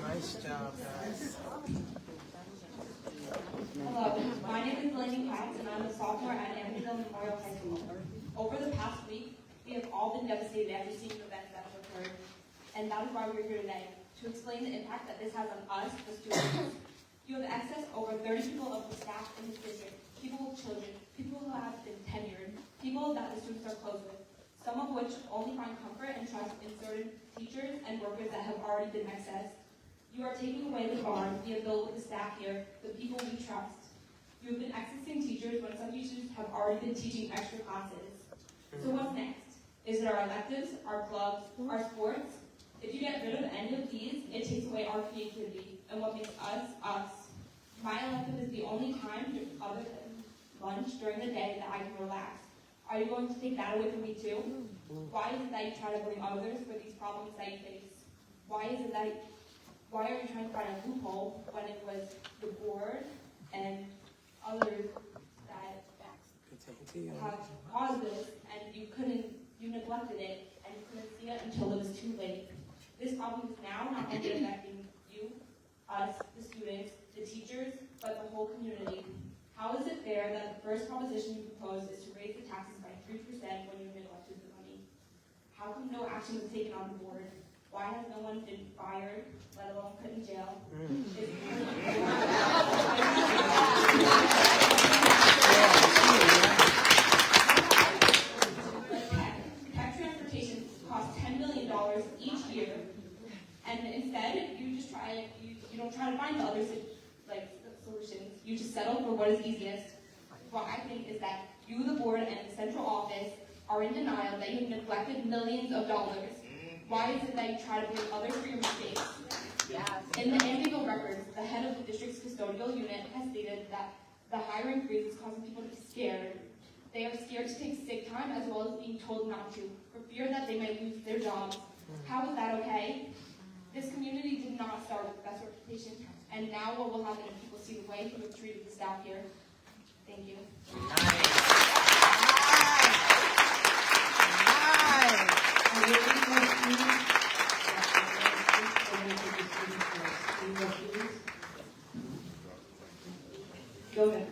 Nice job, guys. Hello, my name is Delaney Katz, and I'm a sophomore at Amityville Memorial High School. Over the past week, we have all been devastated after seeing the events that have occurred, and that is why we're here today, to explain the impact that this has on us, the students. You have access over 30 people of the staff in this district, people with children, people who have been tenured, people that the students are close with, some of which only find comfort and trust in certain teachers and workers that have already been accessed. You are taking away the bond we have built with the staff here, the people we trust. You have been accessing teachers when some teachers have already been teaching extra classes. So what's next? Is it our electives, our clubs, our sports? If you get rid of any of these, it takes away our creativity and what makes us, us. My elective is the only time, other than lunch, during the day that I can relax. Are you going to take that away from me too? Why is it that you try to blame others for these problems that you face? Why are you trying to find a loophole when it was the board and others that have caused this, and you neglected it, and you couldn't see it until it was too late? This problem is now not only affecting you, us, the students, the teachers, but the whole community. How is it fair that the first proposition you proposed is to raise the taxes by 3% when you neglected the money? How come no action was taken on the board? Why has no one been fired, let alone put in jail? Tech transportation costs $10 million each year, and instead you just try don't try to find the other solutions. You just settle for what is easiest. What I think is that you, the board, and the central office are in denial that you've neglected millions of dollars. Why is it that you try to blame others for your mistakes? In the Amityville records, the head of the district's custodial unit has stated that the hiring freeze is causing people to be scared. They are scared to take sick time as well as being told not to, for fear that they might lose their jobs. How is that okay? This community did not start with the best reputation, and now what will happen if people see the way you have treated the staff here? Thank you. Go ahead.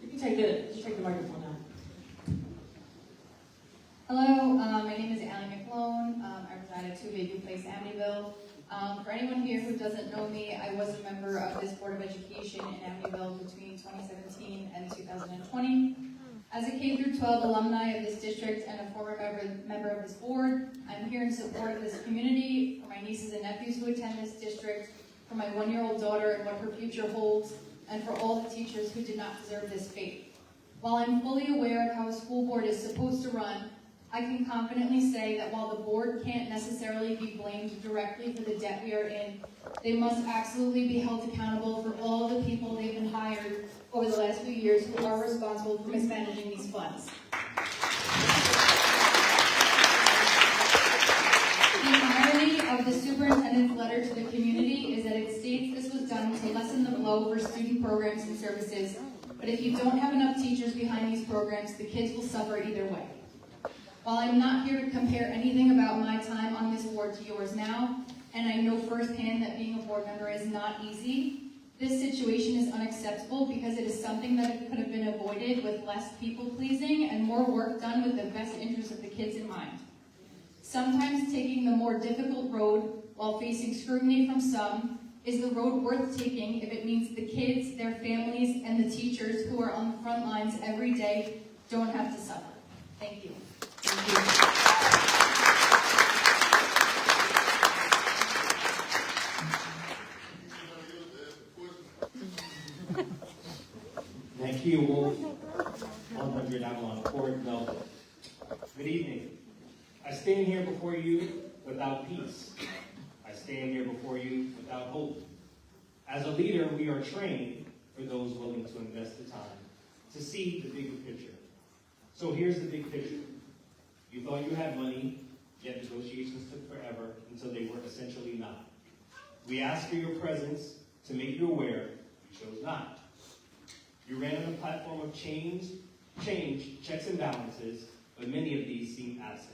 You can take the microphone now. Hello, my name is Allie McClone. I reside at 2 Bacon Place, Amityville. For anyone here who doesn't know me, I was a member of this Board of Education in Amityville between 2017 and 2020. As a K-12 alumni of this district and a former member of this board, I'm here in support of this community, for my nieces and nephews who attend this district, for my 1-year-old daughter and what her future holds, and for all the teachers who did not deserve this fate. While I'm fully aware of how a school board is supposed to run, I can confidently say that while the board can't necessarily be blamed directly for the debt we are in, they must absolutely be held accountable for all the people they've been hired over the last few years who are responsible for mismanaging these funds. The irony of the superintendent's letter to the community is that it states this was done to lessen the blow for student programs and services, but if you don't have enough teachers behind these programs, the kids will suffer either way. While I'm not here to compare anything about my time on this board to yours now, and I know firsthand that being a board member is not easy, this situation is unacceptable because it is something that could have been avoided with less people-pleasing and more work done with the best interests of the kids in mind. Sometimes taking the more difficult road while facing scrutiny from some is the road worth taking if it means the kids, their families, and the teachers who are on the front lines every day don't have to suffer. Thank you. Thank you, Wolf. 100 Avalon Court, Melbourne. Good evening. I stand here before you without peace. I stand here before you without hope. As a leader, we are trained, for those willing to invest the time, to see the bigger picture. So here's the big picture. You thought you had money, yet negotiations took forever until they were essentially not. We asked for your presence to make you aware. You chose not. You ran on a platform of change, checks and balances, but many of these seem absent.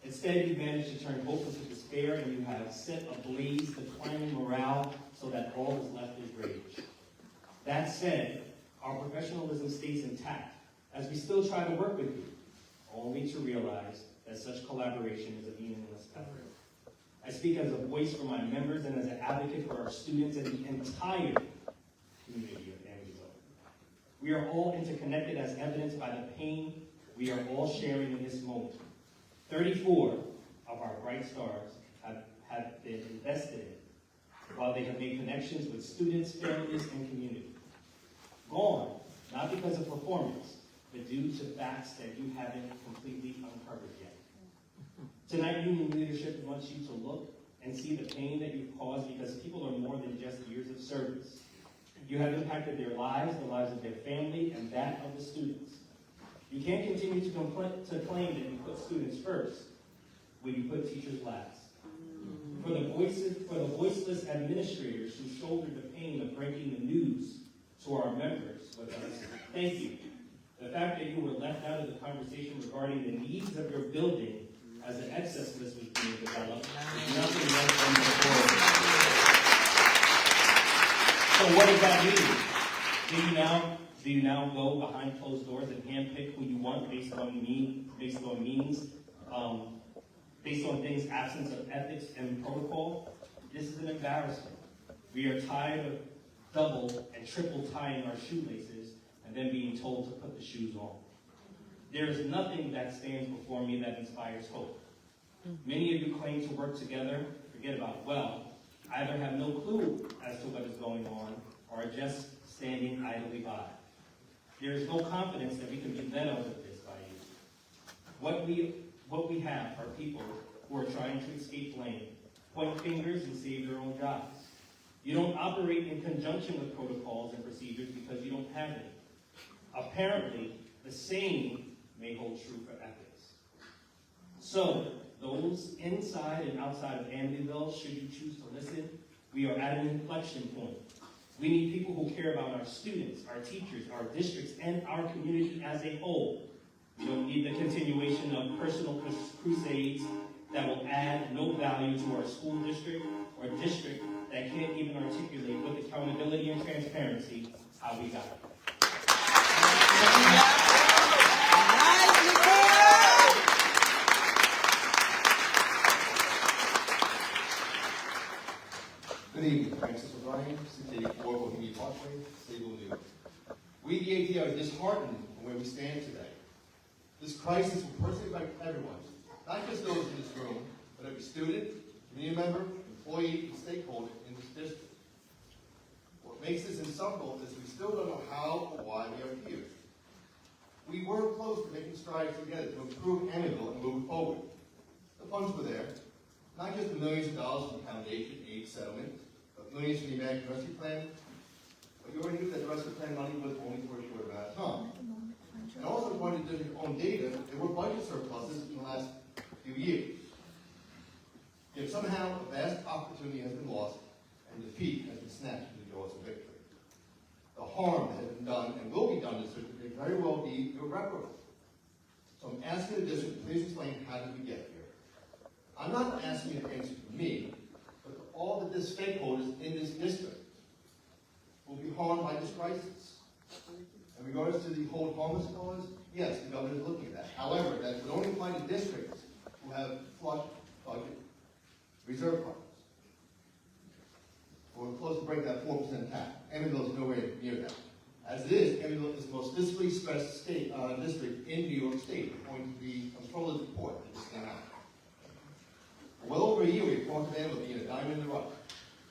Instead, you managed to turn hope into despair, and you have set ablaze declining morale so that all that's left is rage. That said, our professionalism stays intact as we still try to work with you, only to realize that such collaboration is a meaningless effort. I speak as a voice for my members and as an advocate for our students and the entire community of Amityville. We are all interconnected as evidenced by the pain we are all sharing in this moment. 34 of our bright stars have been invested in, while they have made connections with students, families, and community. Gone, not because of performance, but due to facts that you haven't completely uncovered yet. Tonight, union leadership wants you to look and see the pain that you've caused, because people are more than just years of service. You have impacted their lives, the lives of their family, and that of the students. You can't continue to claim that you put students first when you put teachers last. For the voiceless administrators who shouldered the pain of breaking the news to our members with us, thank you. The fact that you were left out of the conversation regarding the needs of your building as the excess list was being developed is nothing less than deplorable. So what does that mean? Do you now go behind closed doors and handpick who you want based on means, based on things absence of ethics and protocol? This is an embarrassment. We are tired of double and triple tying our shoelaces and then being told to put the shoes on. There is nothing that stands before me that inspires hope. Many of you claim to work together, forget about well, either have no clue as to what is going on, or are just standing idly by. There is no confidence that we can be led out of this by you. What we have are people who are trying to escape blame, point fingers, and save their own jobs. You don't operate in conjunction with protocols and procedures because you don't have any. Apparently, the same may hold true for ethics. So, those inside and outside of Amityville, should you choose to listen, we are at an inflection point. We need people who care about our students, our teachers, our districts, and our community as a whole. We don't need the continuation of personal crusades that will add no value to our school district or district that can't even articulate with accountability and transparency how we got it. Good evening, Francis O'Brien, 684 Bohemian Parkway, Sable, New York. We, the ATL, are disheartened from where we stand today. This crisis will personally affect everyone, not just those in this room, but every student, community member, employee, and stakeholder in this district. What makes this insufferable is we still don't know how or why we are here. We were close to making strides together to improve Amityville and move forward. The funds were there, not just the millions of dollars from foundation aid settlement, but millions from the American Rescue Plan. But you already knew that the rescue plan money was only for a short amount of time. And also, according to district own data, there were budget surpluses in the last few years. Yet somehow a vast opportunity has been lost and defeat has been snatched from the jaws of victory. The harm that has been done and will be done to the district may very well be irreparable. So I'm asking the district to please explain how did we get here. I'm not asking you to answer for me, but for all the stakeholders in this district will be harmed by this crisis. In regards to the hold harmless clause, yes, the governor is looking at that. However, that would only apply to districts who have flush budget reserve funds. We're close to break that 4% cap. Amityville is nowhere near that. As it is, Amityville is the most fiscally stressed state, district in New York State, according to the comptroller's report that just came out. For well over a year, we've talked about Amityville being a diamond in the rough.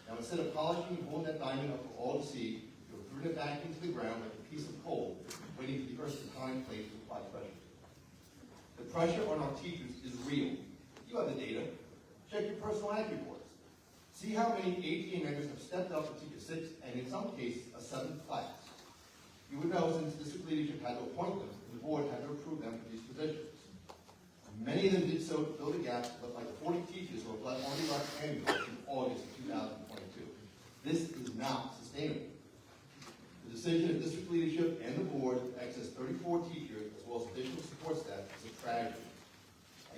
Now, instead of polishing and holding that diamond up for all to see, you've driven it back into the ground like a piece of coal, waiting for the Earth's time place to apply pressure. The pressure on our teachers is real. You have the data. Check your personal ag reports. See how many ATA members have stepped up to teach a 6th and in some cases a 7th class. You would know since district leadership had to appoint them and the board had to approve them for these positions. Many of them did so to fill the gaps, but like the 40 teachers who have only left Amityville in August of 2022. This is not sustainable. The decision of district leadership and the board to access 34 teachers as well as additional support staff is a tragedy.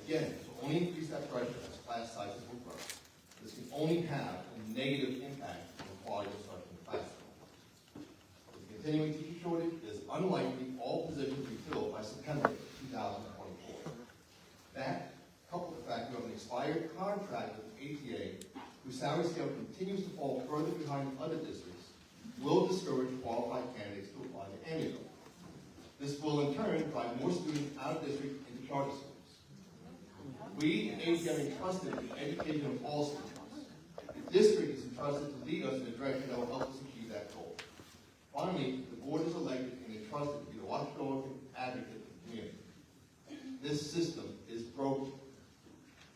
Again, to only increase that pressure as class sizes will grow. This can only have a negative impact on the quality of instruction in the classroom. With the continuing teacher shortage, it is unlikely all positions will be filled by September 2024. That, coupled with the fact we have an expired contract with the ATA, whose salary scale continues to fall further behind other districts, will discourage qualified candidates to apply to Amityville. This will in turn drive more students out of district into charter schools. We, the ATA, are entrusted with the education of all students. The district is entrusted to lead us in the direction that will help us achieve that goal. Finally, the board is elected and entrusted to be the watchdog and advocate of the community. This system is broken.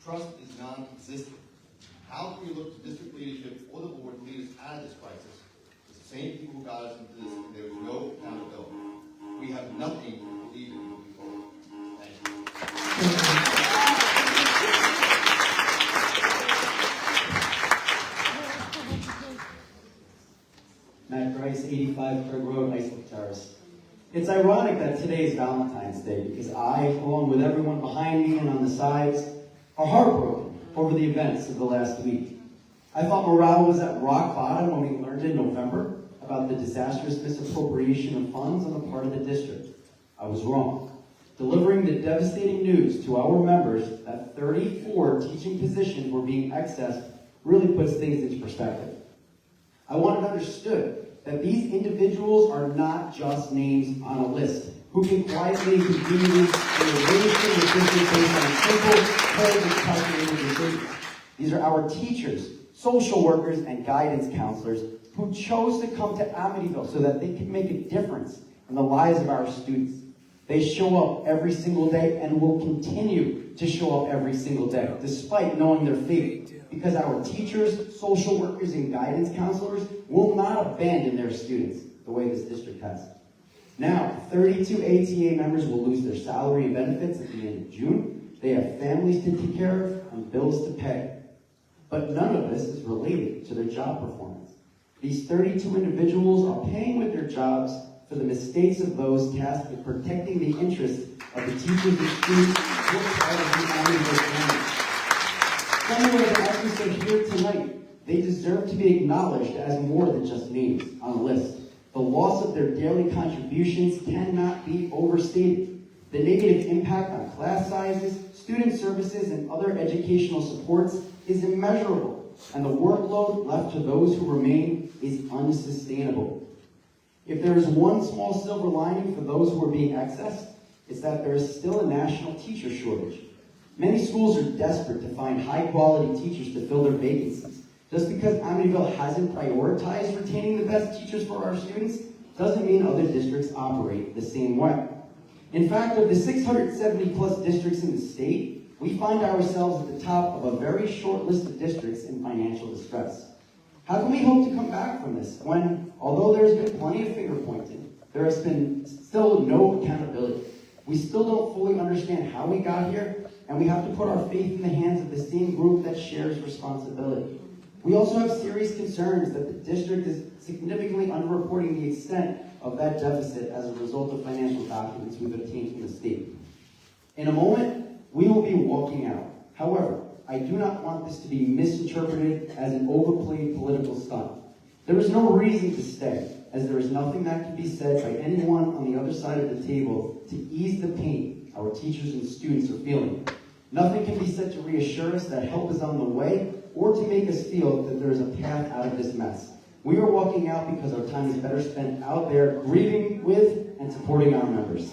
Trust is non-existent. How can we look to district leadership or the board to lead us out of this crisis? It's the same people who got us into this, and there is no accountability. We have nothing to believe in moving forward. Thank you. Matt Grice, 85 Craig Road, Iceland Terrace. It's ironic that today is Valentine's Day because I, along with everyone behind me and on the sides, are heartbroken over the events of the last week. I thought morale was at rock bottom when we learned in November about the disastrous misappropriation of funds on the part of the district. I was wrong. Delivering the devastating news to our members that 34 teaching positions were being accessed really puts things into perspective. I want it understood that these individuals are not just names on a list who can quietly and conveniently erase the district based on simple, cold, and calculated decisions. These are our teachers, social workers, and guidance counselors who chose to come to Amityville so that they could make a difference in the lives of our students. They show up every single day and will continue to show up every single day, despite knowing their fate, because our teachers, social workers, and guidance counselors will not abandon their students the way this district has. Now, 32 ATA members will lose their salary and benefits at the end of June. They have families to take care of and bills to pay. But none of this is related to their job performance. These 32 individuals are paying with their jobs for the mistakes of those tasked with protecting the interests of the teachers and students who are part of the Amityville family. Somewhere that as we sit here tonight, they deserve to be acknowledged as more than just names on a list. The loss of their daily contributions cannot be overstated. The negative impact on class sizes, student services, and other educational supports is immeasurable, and the workload left to those who remain is unsustainable. If there is one small silver lining for those who are being accessed, it's that there is still a national teacher shortage. Many schools are desperate to find high-quality teachers to fill their vacancies. Just because Amityville hasn't prioritized retaining the best teachers for our students doesn't mean other districts operate the same way. In fact, of the 670-plus districts in the state, we find ourselves at the top of a very short list of districts in financial distress. How can we hope to come back from this when, although there's been plenty of finger-pointing, there has been still no accountability? We still don't fully understand how we got here, and we have to put our faith in the hands of the same group that shares responsibility. We also have serious concerns that the district is significantly underreporting the extent of that deficit as a result of financial documents we've obtained from the state. In a moment, we will be walking out. However, I do not want this to be misinterpreted as an overplayed political stunt. There is no reason to stay, as there is nothing that can be said by anyone on the other side of the table to ease the pain our teachers and students are feeling. Nothing can be said to reassure us that help is on the way or to make us feel that there is a path out of this mess. We are walking out because our time is better spent out there grieving with and supporting our members.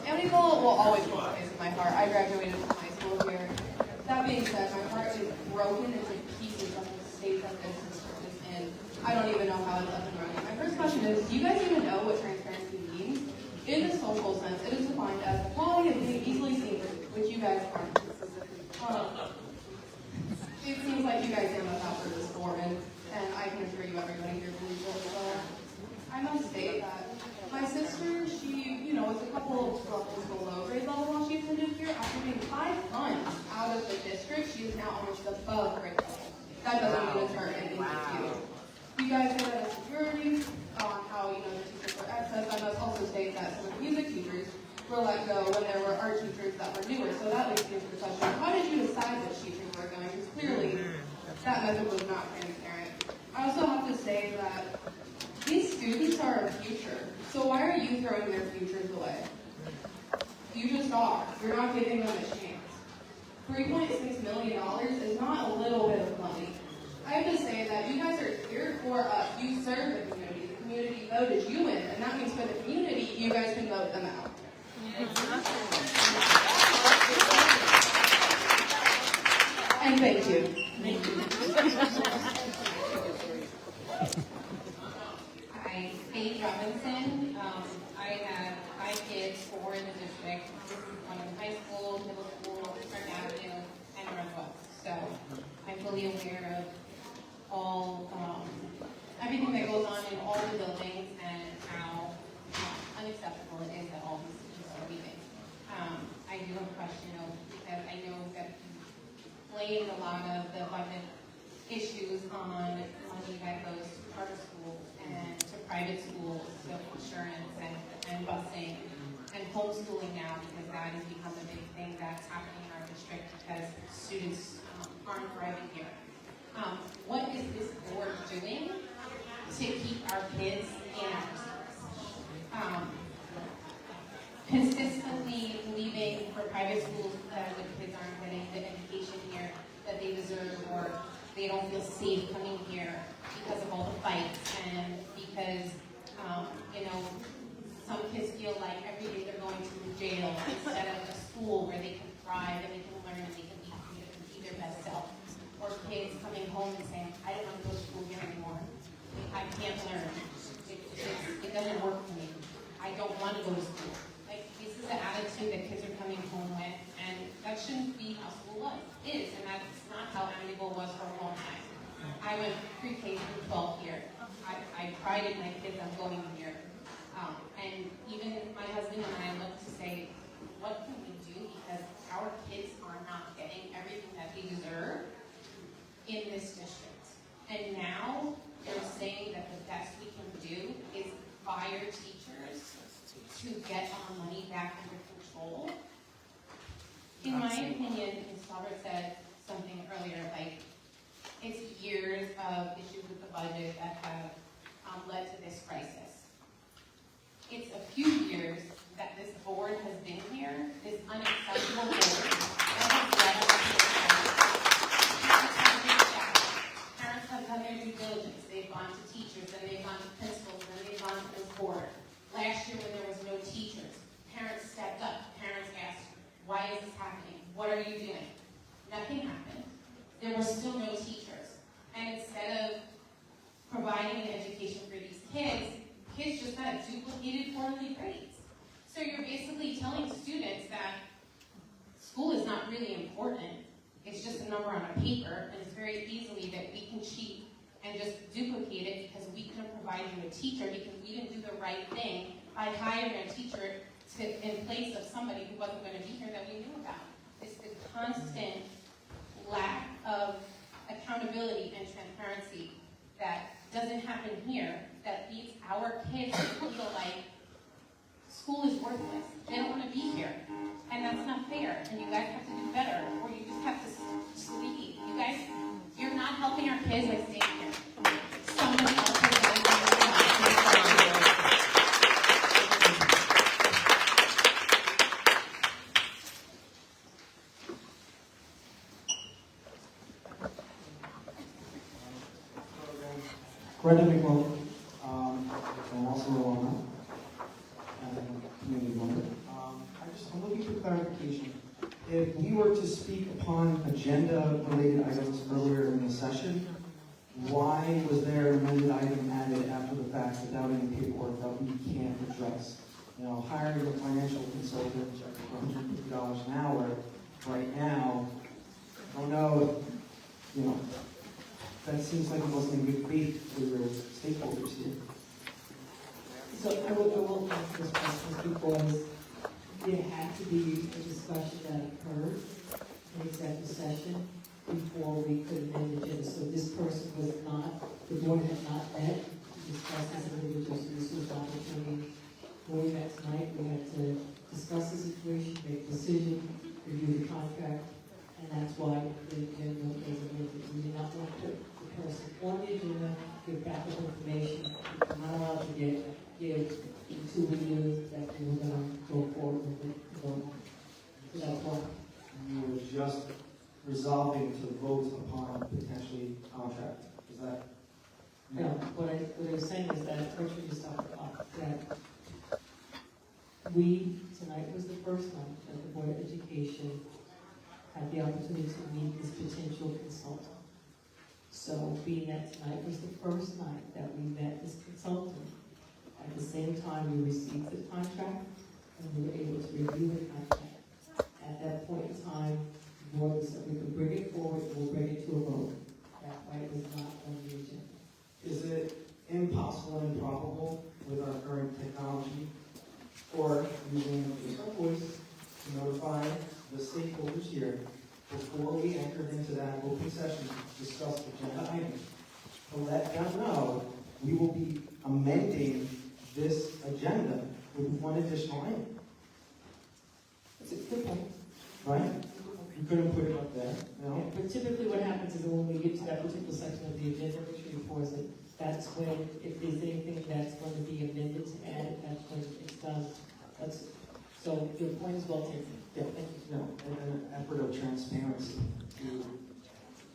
Amityville will always hold a place in my heart. I graduated from high school here. That being said, my heart is broken into pieces of the state that this is in. I don't even know how it's up and running. My first question is, do you guys even know what transparency means? In the social sense, it is defined as the quality of being easily seen, which you guys aren't. It seems like you guys stand up out for this foreman, and I can assure you everybody here believes it. So I must say that my sister, she, was a couple of levels below grade level while she attended here. After being 5 months out of the district, she is now almost above grade level. That doesn't mean it's her anything to you. You guys say that as security on how, the teachers were accessed. I must also state that some of the music teachers were let go when there were art teachers that were newer. So that leads me to the question, how did you decide which teachers were going? Because clearly, that method was not transparent. I also have to say that these students are our future. So why are you throwing their futures away? You just are. You're not giving them a chance. $3.6 million is not a little bit of money. I have to say that you guys are here for us. You serve the community. The community voted you in, and that means for the community, you guys can vote them out. And thank you. Hi, Paige Robinson. I have 5 kids, 4 in the district. One in high school, middle school, Park Avenue, and Northwest. So I'm fully aware of all everything that goes on in all the buildings and how unacceptable it is that all these teachers are leaving. I do have a question, because I know that you explained a lot lot of the budget issues on money that goes to charter schools and to private schools, so insurance and busing and homeschooling now, because that has become a big thing that's happening in our district because students aren't thriving here. What is this board doing to keep our kids in our schools? Consistently leaving for private schools because the kids aren't getting the education here that they deserve, or they don't feel safe coming here because of all the fights, and because, some kids feel like every day they're going to jail instead of a school where they can thrive and they can learn and they can be their best self. Or kids coming home and saying, I don't want to go to school here anymore. I can't learn. It doesn't work for me. I don't want to go to school. Like, this is the attitude that kids are coming home with, and that shouldn't be how school is, and that's not how Amityville was for a long time. I went pre-K through 12 here. I prided my kids on going here. And even my husband and I look to say, what can we do, because our kids are not getting everything that they deserve in this district. And now they're saying that the best we can do is fire teachers to get our money back under control. In my opinion, Ms. Robert said something earlier, like, it's years of issues with the budget that have led to this crisis. It's a few years that this board has been here, this unacceptable board that has led us to this crisis. Parents have done their due diligence. They've gone to teachers, then they've gone to principals, then they've gone to this board. Last year when there was no teachers, parents stepped up. Parents asked, why is this happening? What are you doing? Nothing happened. There were still no teachers. And instead of providing an education for these kids just got duplicated quarterly grades. So you're basically telling students that school is not really important. It's just a number on a paper, and it's very easily that we can cheat and just duplicate it because we couldn't provide you a teacher because we didn't do the right thing by hiring a teacher in place of somebody who wasn't going to be here that we knew about. It's the constant lack of accountability and transparency that doesn't happen here that leads our kids to feel like school is worthless. They don't want to be here. And that's not fair. And you guys have to do better, or you just have to sleep. You guys, you're not helping our kids by staying here. Somebody else is going to do Brenda McMullen, and also Rowena, and community member. I'm looking for clarification. If we were to speak upon agenda-related items earlier in the session, why was there an amended item added after the fact without any paperwork that we can't address? Hiring a financial consultant for $150 an hour right now, I don't know if, that seems like it wasn't in good faith for your stakeholders here. So I will answer this question because there had to be a discussion that occurred in executive session before we could amend the agenda. So this person was not, the board had not met to discuss this individual. So this was an opportunity when we met tonight. We had to discuss the situation, make a decision, review the contract, and that's why the agenda was amended. We did not want to put the person on the agenda, give backup information. We're not allowed to give until we knew that we were going to go forward with it. So that's why. You were just resolving to vote upon potentially contract. Is that? No, what I was saying is that, first we just talked about that tonight was the first night that the Board of Education had the opportunity to meet this potential consultant. So being that tonight was the first night that we met this consultant, at the same time we received the contract and we were able to review the contract. At that point in time, the board said we could bring it forward and we'll bring it to a vote. That way it was not on the agenda. Is it impossible and improbable with our current technology or using the voice to notify the stakeholders here before we entered into that open session to discuss agenda items, to let them know we will be amending this agenda with one additional item. That's a good point, right? You couldn't put it up there, you know? But typically what happens is that when we get to that particular section of the agenda, which we pause it, that's when, if there's anything that's going to be amended to add, that's when it's done. So your point is well taken. Yeah, thank you. No, in an effort of transparency, to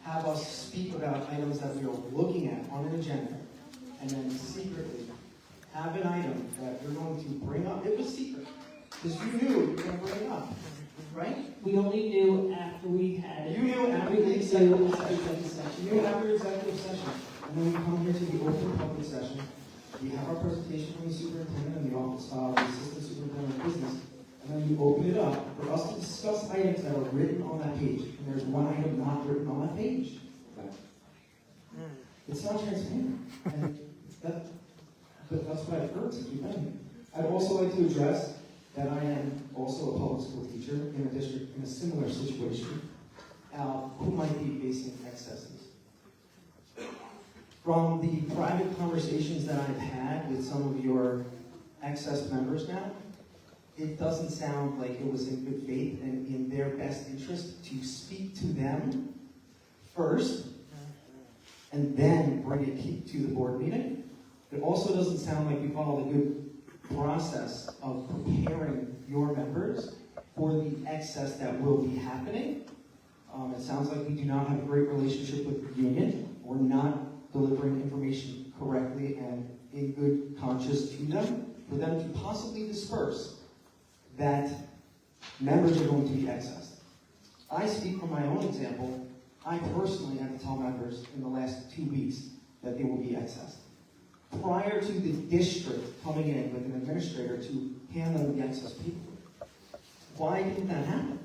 have us speak about items that we are looking at on an agenda, and then secretly have an item that we're going to bring up. It was secret, because you knew you were going to bring it up, right? We only knew after we had it. You knew after the executive session. You knew after executive session. And when we come here to the open public session, we have our presentation from the superintendent and the office of the assistant superintendent of business. And then we open it up for us to discuss items that are written on that page. And there's one item not written on that page. It's not transparent. And that's why it hurts if you've been here. I'd also like to address that I am also a public school teacher in a district in a similar situation who might be facing excesses. From the private conversations that I've had with some of your excess members now, it doesn't sound like it was in good faith and in their best interest to speak to them first and then bring it to the board meeting. It also doesn't sound like you followed a good process of preparing your members for the excess that will be happening. It sounds like we do not have a great relationship with the union. We're not delivering information correctly and in good conscience to them, for them to possibly disperse that members are going to be excessed. I speak from my own example. I personally had to tell members in the last 2 weeks that they will be excessed. Prior to the district coming in with an administrator to handle the excess people. Why didn't that happen?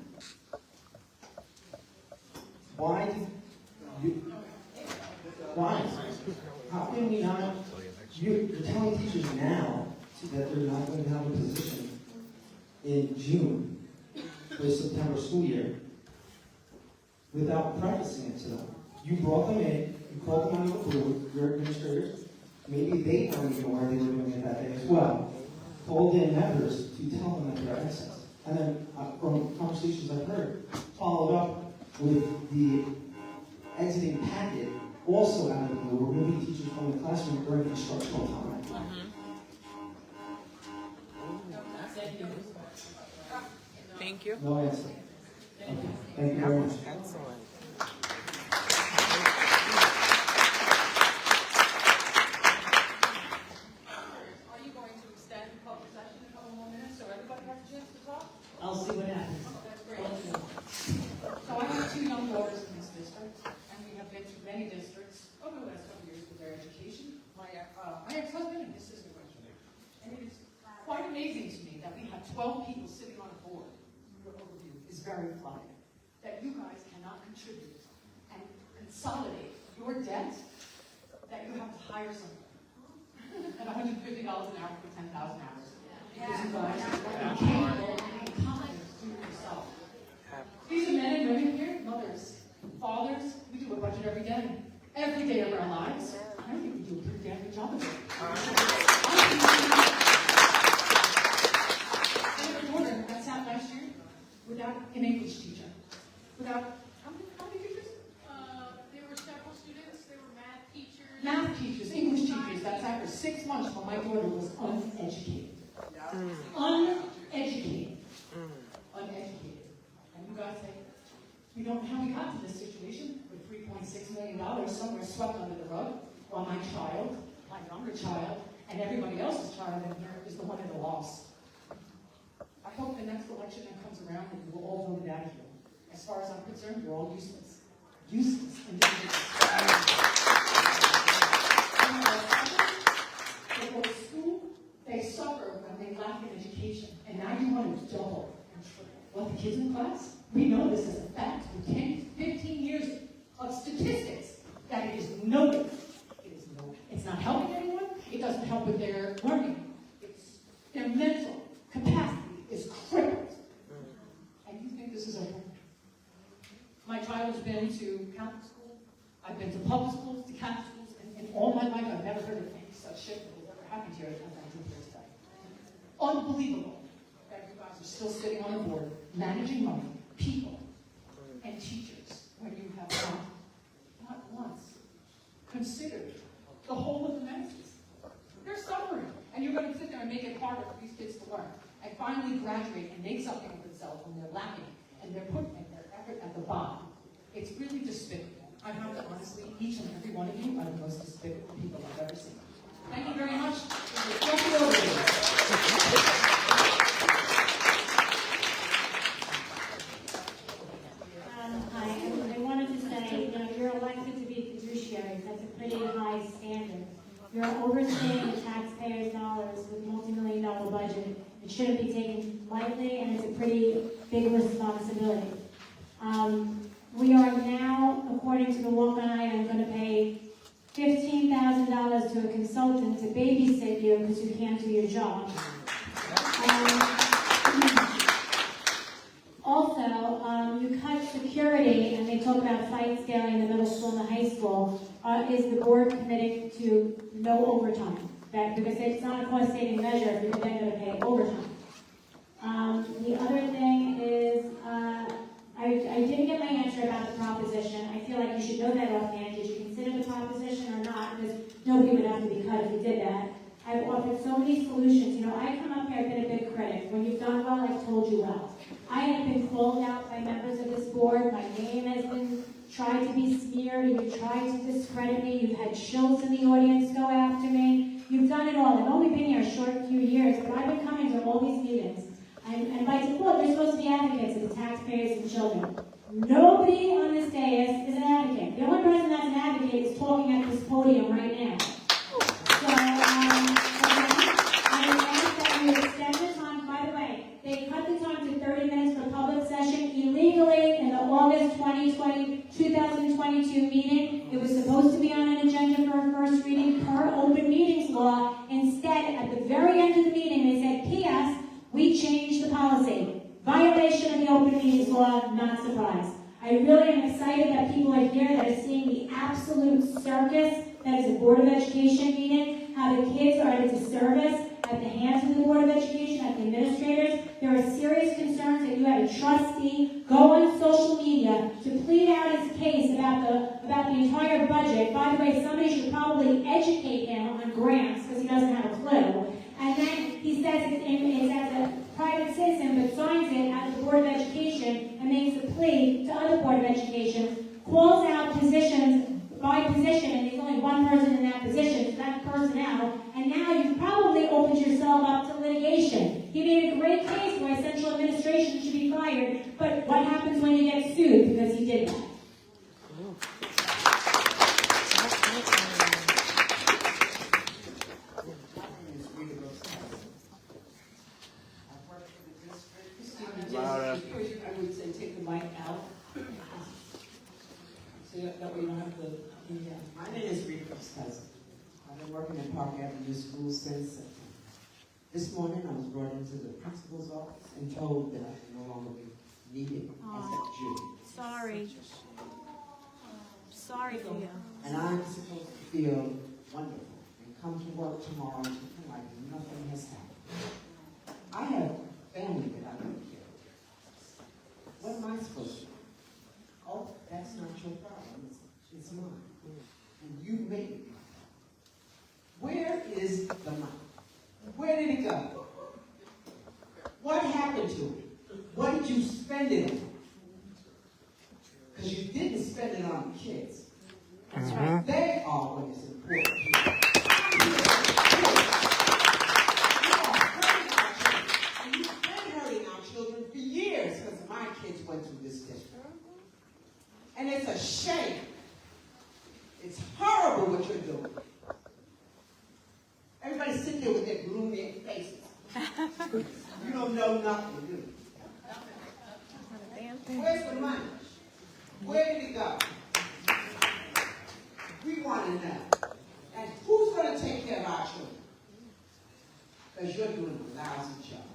Why? How can we not? You're telling teachers now that they're not going to have a position in June for the September school year without prefacing it to them. You brought them in, you called them out of the blue, your administrators. Maybe they weren't even aware they were doing it that day as well. Called in members to tell them that they're excess. And then from conversations I've heard, followed up with the exiting packet, also out of the blue, removing teachers from the classroom during instructional time. Thank you. No answer. Okay. Thank you very much. Excellent. Are you going to extend the public session a couple more minutes so everybody has a chance to talk? I'll see what happens. That's great. So I have 2 young daughters in this district, and we have been to many districts over the last couple of years with their education. My ex-husband, and this is the question. And it is quite amazing to me that we have 12 people sitting on a board. Your overview is very flattering. That you guys cannot contribute and consolidate your debt, that you have to hire someone at $150 an hour for 10,000 hours. Because you guys are incapable and incompetent to do it yourself. These are men and women here, mothers, fathers. We do a budget every day of our lives. I think we do a pretty damn good job of it. I have a daughter that sat last year without an English teacher. Without, how many teachers? There were several students. There were math teachers. Math teachers, English teachers. That sat for 6 months while my daughter was uneducated. Uneducated. Uneducated. And you guys say, we don't know how we got to this situation with $3.6 million somewhere swept under the rug, while my child, my younger child, and everybody else's child in here is the one at a loss. I hope the next election that comes around that you will all vote it out of here. As far as I'm concerned, you're all useless. Useless individuals. They go to school, they suffer when they lack an education, and now you want to double and triple. What, the kids in class? We know this is a fact. For 10, 15 years of statistics, that it is no good. It's not helping anyone. It doesn't help with their learning. Their mental capacity is crippled. And you think this is over? Catholic school. I've been to public schools, to Catholic schools, and in all my life, I've never heard of any such shit that has ever happened here as I did here today. Unbelievable that you guys are still sitting on the board, managing money, people, and teachers, when you have not once considered the whole of the masses. They're suffering, and you're going to sit there and make it harder for these kids to learn, and finally graduate and make something of themselves when they're lacking, and they're putting their effort at the bottom. It's really despicable. I have to honestly, each and every one of you are the most despicable people I've ever seen. Thank you very much. Hi, I wanted to say, you're elected to be fiduciaries. That's a pretty high standard. You're overseeing the taxpayers' dollars with a multi-million-dollar budget. It shouldn't be taken lightly, and it's a pretty big responsibility. We are now, according to the Walk-On item, going to pay $15,000 to a consultant to babysit you because you can't do your job. Also, you cut security, and they talk about fight scaling the middle school and the high school. Is the board committed to no overtime? Because it's not a cost-saving measure if you're then going to pay overtime. The other thing is, I didn't get my answer about the proposition. I feel like you should know that offhand. Did you consider the proposition or not? Because nobody would have to be cut if you did that. I've offered so many solutions. I come up here, I've been a big critic. When you've done well, I've told you well. I have been called out by members of this board. My name has been tried to be smeared. You've tried to discredit me. You've had shills in the audience go after me. You've done it all. I've only been here a short few years, but I've been coming to all these meetings. And by default, they're supposed to be advocates of the taxpayers and children. Nobody on this dais is an advocate. The only person that's an advocate is talking at this podium right now. So, I ask that you extend the time. By the way, they cut the time to 30 minutes for public session illegally in the August 2022 meeting. It was supposed to be on an agenda for a first reading per open meetings law. Instead, at the very end of the meeting, they said, P.S., we changed the policy. Violation of the open meetings law, not surprised. I really am excited that people are here that are seeing the absolute circus that is a Board of Education meeting, how the kids are at a disservice at the hands of the Board of Education, at the administrators. There are serious concerns that you had a trustee go on social media to plead out his case about the entire budget. By the way, somebody should probably educate him on grants because he doesn't have a clue. And then he says it's as a private citizen, but signs it at the Board of Education and makes a plea to other Board of Education, calls out positions by position, and there's only one person in that position, so that's personnel, and now you've probably opened yourself up to litigation. He made a great case why central administration should be fired, but what happens when you get sued because he did that? I would say take the mic out. So that way you don't have the... My name is Rita Costello. I've been working in Park Avenue School since September. This morning I was brought into the principal's office and told that I could no longer be needed as a Jew. Sorry. Sorry for you. And I'm supposed to feel wonderful and come to work tomorrow and feel like nothing has happened. I have family that I don't care about. What am I supposed to do? Oh, that's not your problem. It's mine. And you made it. Where is the money? Where did it go? What happened to it? What did you spend it on? Because you didn't spend it on the kids. That's right. They are what is important. You've been hurting our children for years because my kids went through this district. And it's a shame. It's horrible what you're doing. Everybody sit there with their gloomy faces. You don't know nothing, do you? Where's the money? Where did it go? We want to know. And who's going to take care of our children? Because you're doing a lousy job.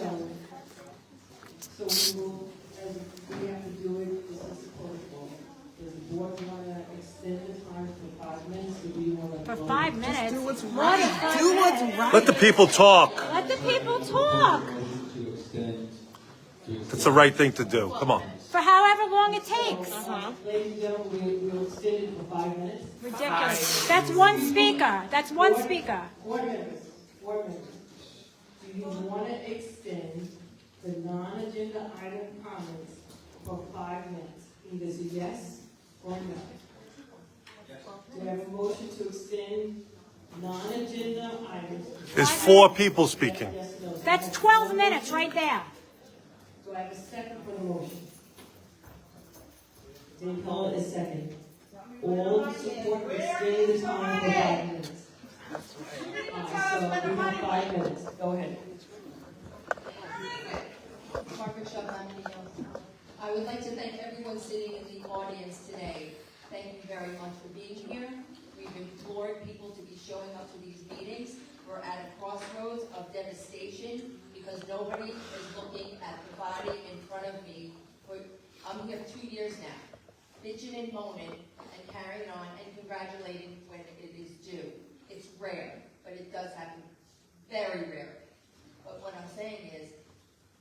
So we will, as we have to do it, this is the protocol. Does the board want to extend the time for 5 minutes, or do you want to? For 5 minutes? Just do what's right. Do what's right. Let the people talk. Let the people talk. It's the right thing to do. Come on. For however long it takes. Ladies and gentlemen, we'll extend it for 5 minutes. Ridiculous. That's one speaker. That's one speaker. Board members, do you want to extend the non-agenda item comments for 5 minutes? Either say yes or no. Do I have a motion to extend non-agenda items? There's 4 people speaking. Yes, no. That's 12 minutes right there. Do I have a second for the motion? Then call it a second. All support extend the time for 5 minutes. So we have 5 minutes. Go ahead. Margaret Shaw, Amityville. I would like to thank everyone sitting in the audience today. Thank you very much for being here. We've implored people to be showing up to these meetings. We're at a crossroads of devastation because nobody is looking at the body in front of me. I'm here 2 years now, bitching and moaning and carrying on and congratulating when it is due. It's rare, but it does happen very rarely. But what I'm saying is,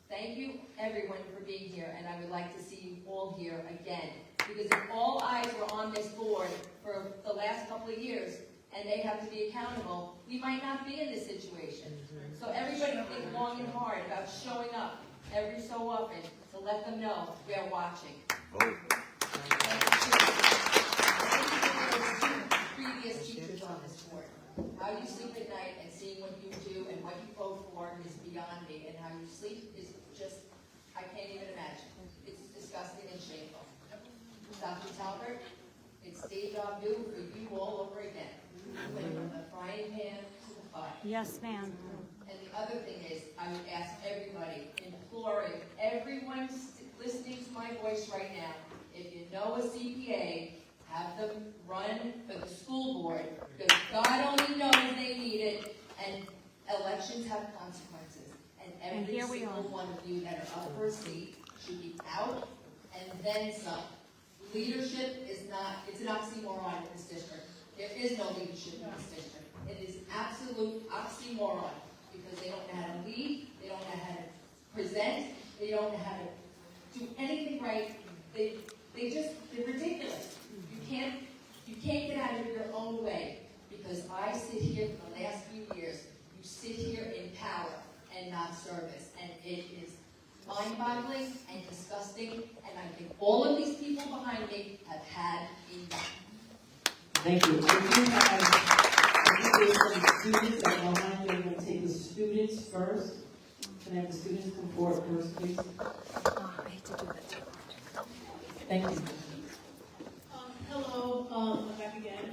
thank you, everyone, for being here, and I would like to see you all here again. Because if all eyes were on this board for the last couple of years, and they have to be accountable, we might not be in this situation. So everybody think long and hard about showing up every so often to let them know we're watching. Previous teachers on this board. How you sleep at night and seeing what you do and what you vote for is beyond me, and how you sleep is just, I can't even imagine. It's disgusting and shameful. Dr. Talbert, it's deja vu for you all over again. You went from the frying pan to the fire. Yes, ma'am. And the other thing is, I would ask everybody, imploring everyone listening to my voice right now, if you know a CPA, have them run for the school board, because God only knows they need it, and elections have consequences. And every single one of you that are up for a seat should be out and then some. Leadership is not, it's an oxymoron in this district. There is no leadership in this district. It is absolute oxymoron, because they don't know how to lead, they don't know how to present, they don't know how to do anything right. They're ridiculous. You can't get out of your own way, because I sit here for the last few years, you sit here in power and not service, and it is mind-boggling and disgusting, and I think all of these people behind me have had enough. Thank you. If you have some students that are behind you, I'm going to take the students first. Can I have the students come forward first, please? I hate to do that too much. Thank you. Hello, I'm back again.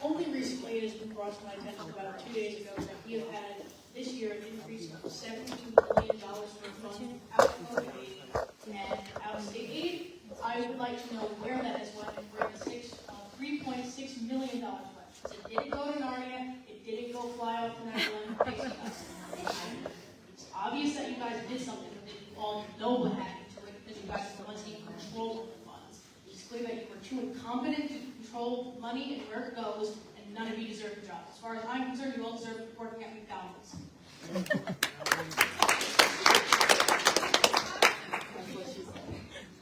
Only recently it has been brought to my attention about 2 days ago that we have had this year an increase of $72 million for funds out of COVID aid and out of state aid. I would like to know where that has went and where the $3.6 million went. It didn't go to Narnia, it didn't go fly off the Neverland. It's obvious that you guys did something that you all know what happened to it, because you guys are the ones in control of the funds. It's clear that you were too incompetent to control money and where it goes, and none of you deserve a job. As far as I'm concerned, you all deserve working at McDonald's.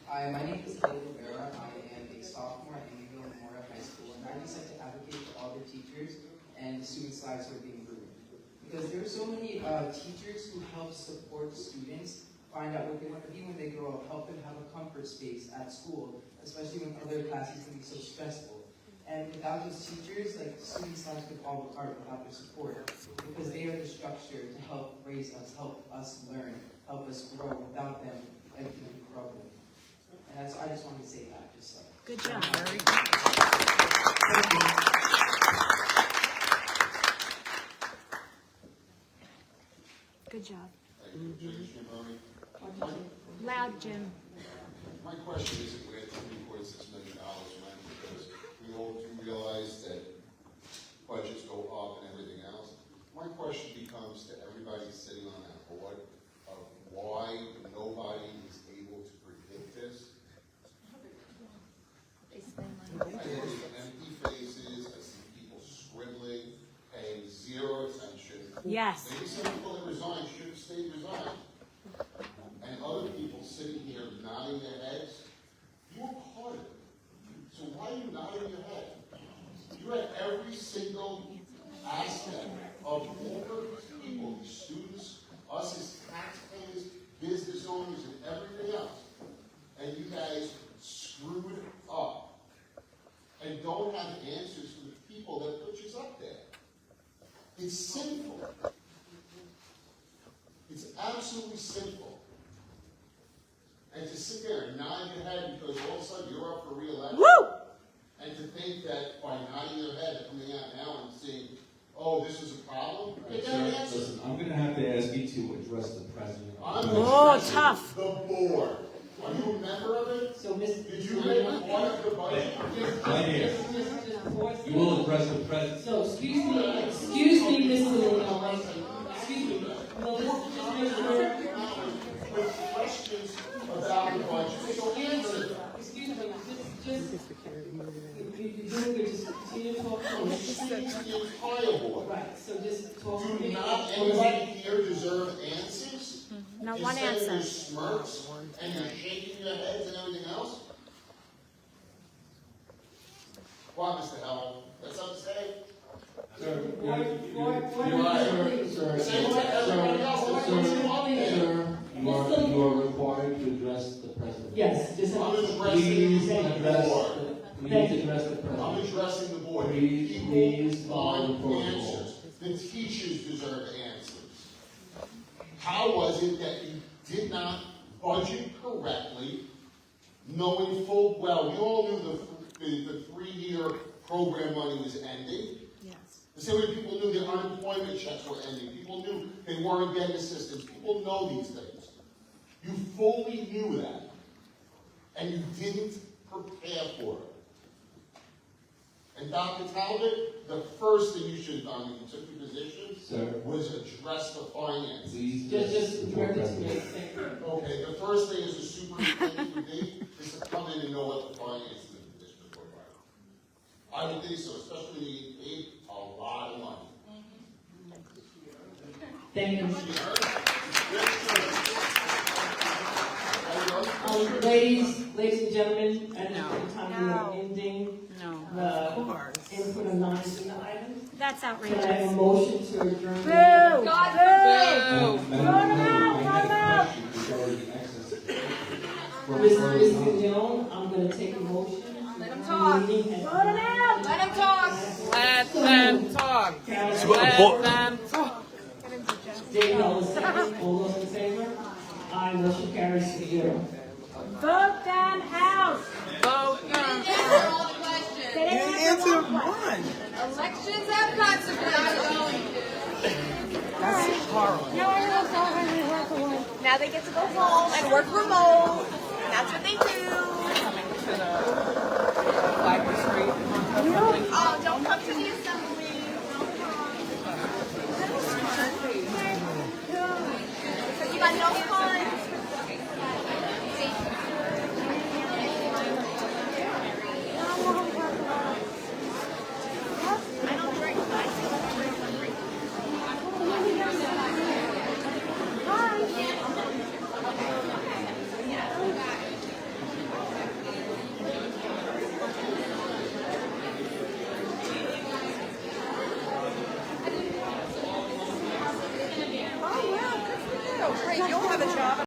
Hi, my name is David Rivera. I am a sophomore at Amityville Memorial High School, and I just like to advocate for all the teachers and the students' lives who are being ruined. Because there are so many teachers who help support students find out what they want to be when they grow up, help them have a comfort space at school, especially when other classes can be so stressful. And without those teachers, like, students' lives could fall apart without their support, because they are the structure to help raise us, help us learn, help us grow. Without them, everything would be broken. And that's, I just wanted to say that. Just good job. Very Good job. Mm-hmm. Loud, Jim. My question isn't where $3.6 million went, because we all do realize that budgets go up and everything else. My question becomes to everybody sitting on that board, Yes. Maybe some people that resigned should have stayed resigned. And other people sitting here nodding their heads, you were part of it. So why are you nodding your head? You had every single aspect of all of these people, these students, us as taxpayers, business owners, and everything else. And you guys screwed up. And don't have answers for the people that put you up there. It's sinful. It's absolutely sinful. And to sit there and nod your head because all of a sudden you're up for re-election. Woo! And to think that by nodding your head and coming out now and saying, oh, this is a problem, get that answer. Listen, I'm going to have to ask you to address the president. Tough. The board. Are you a member of it? So, Mr. Did you make part of the budget? You will address the president. So, excuse me, Mr. Leon. Excuse me. No, With questions about the budget, so answer them. excuse me, just continue to talk. The entire board. Right, so just talk to Do me. not anybody here deserve answers? No, one Instead of your answer. smirks and you're shaking your heads and everything else? What, Mr. Howell? That's something to say? Sir, Say what everybody else is doing. you are required to address the president. Yes, just I'm addressing Please the address, board. please address the president. I'm addressing the board. Please People follow the want protocol. answers. The teachers deserve answers. How was it that you did not budget correctly, knowing full well, we all knew the 3-year program money was ending. Yes. The same way people knew their unemployment checks were ending. People knew they weren't getting assistance. People know these things. You fully knew that. And you didn't prepare for it. And Dr. Talbot, the first thing you should have done when you took your position was address the finances. Please Just direct it to me. Okay, the first thing as a superintendent would be is to come in and know what the finances of the district were about. I would think so, especially when you get paid a lot of money. Thank you. Sure. Ladies and gentlemen, at this time we are ending the input of non-agenda items. That's Can I outrageous. have a motion to adjourn? Boo! God Boo! Mr. Young, I'm going to take a motion. Let him talk. Let Let him talk. Let them talk. Let them talk. David, all those in favor? Aye, motion carries for you. Vote them out. Vote You didn't answer all the questions. They didn't answer one. Elections have consequences. That's horrible. No, everyone's all going to work for one. Now they get to go home and work remote. And that's what they do. Coming to the Flagler Street. Oh, don't come to the assembly. Don't come. Because you got no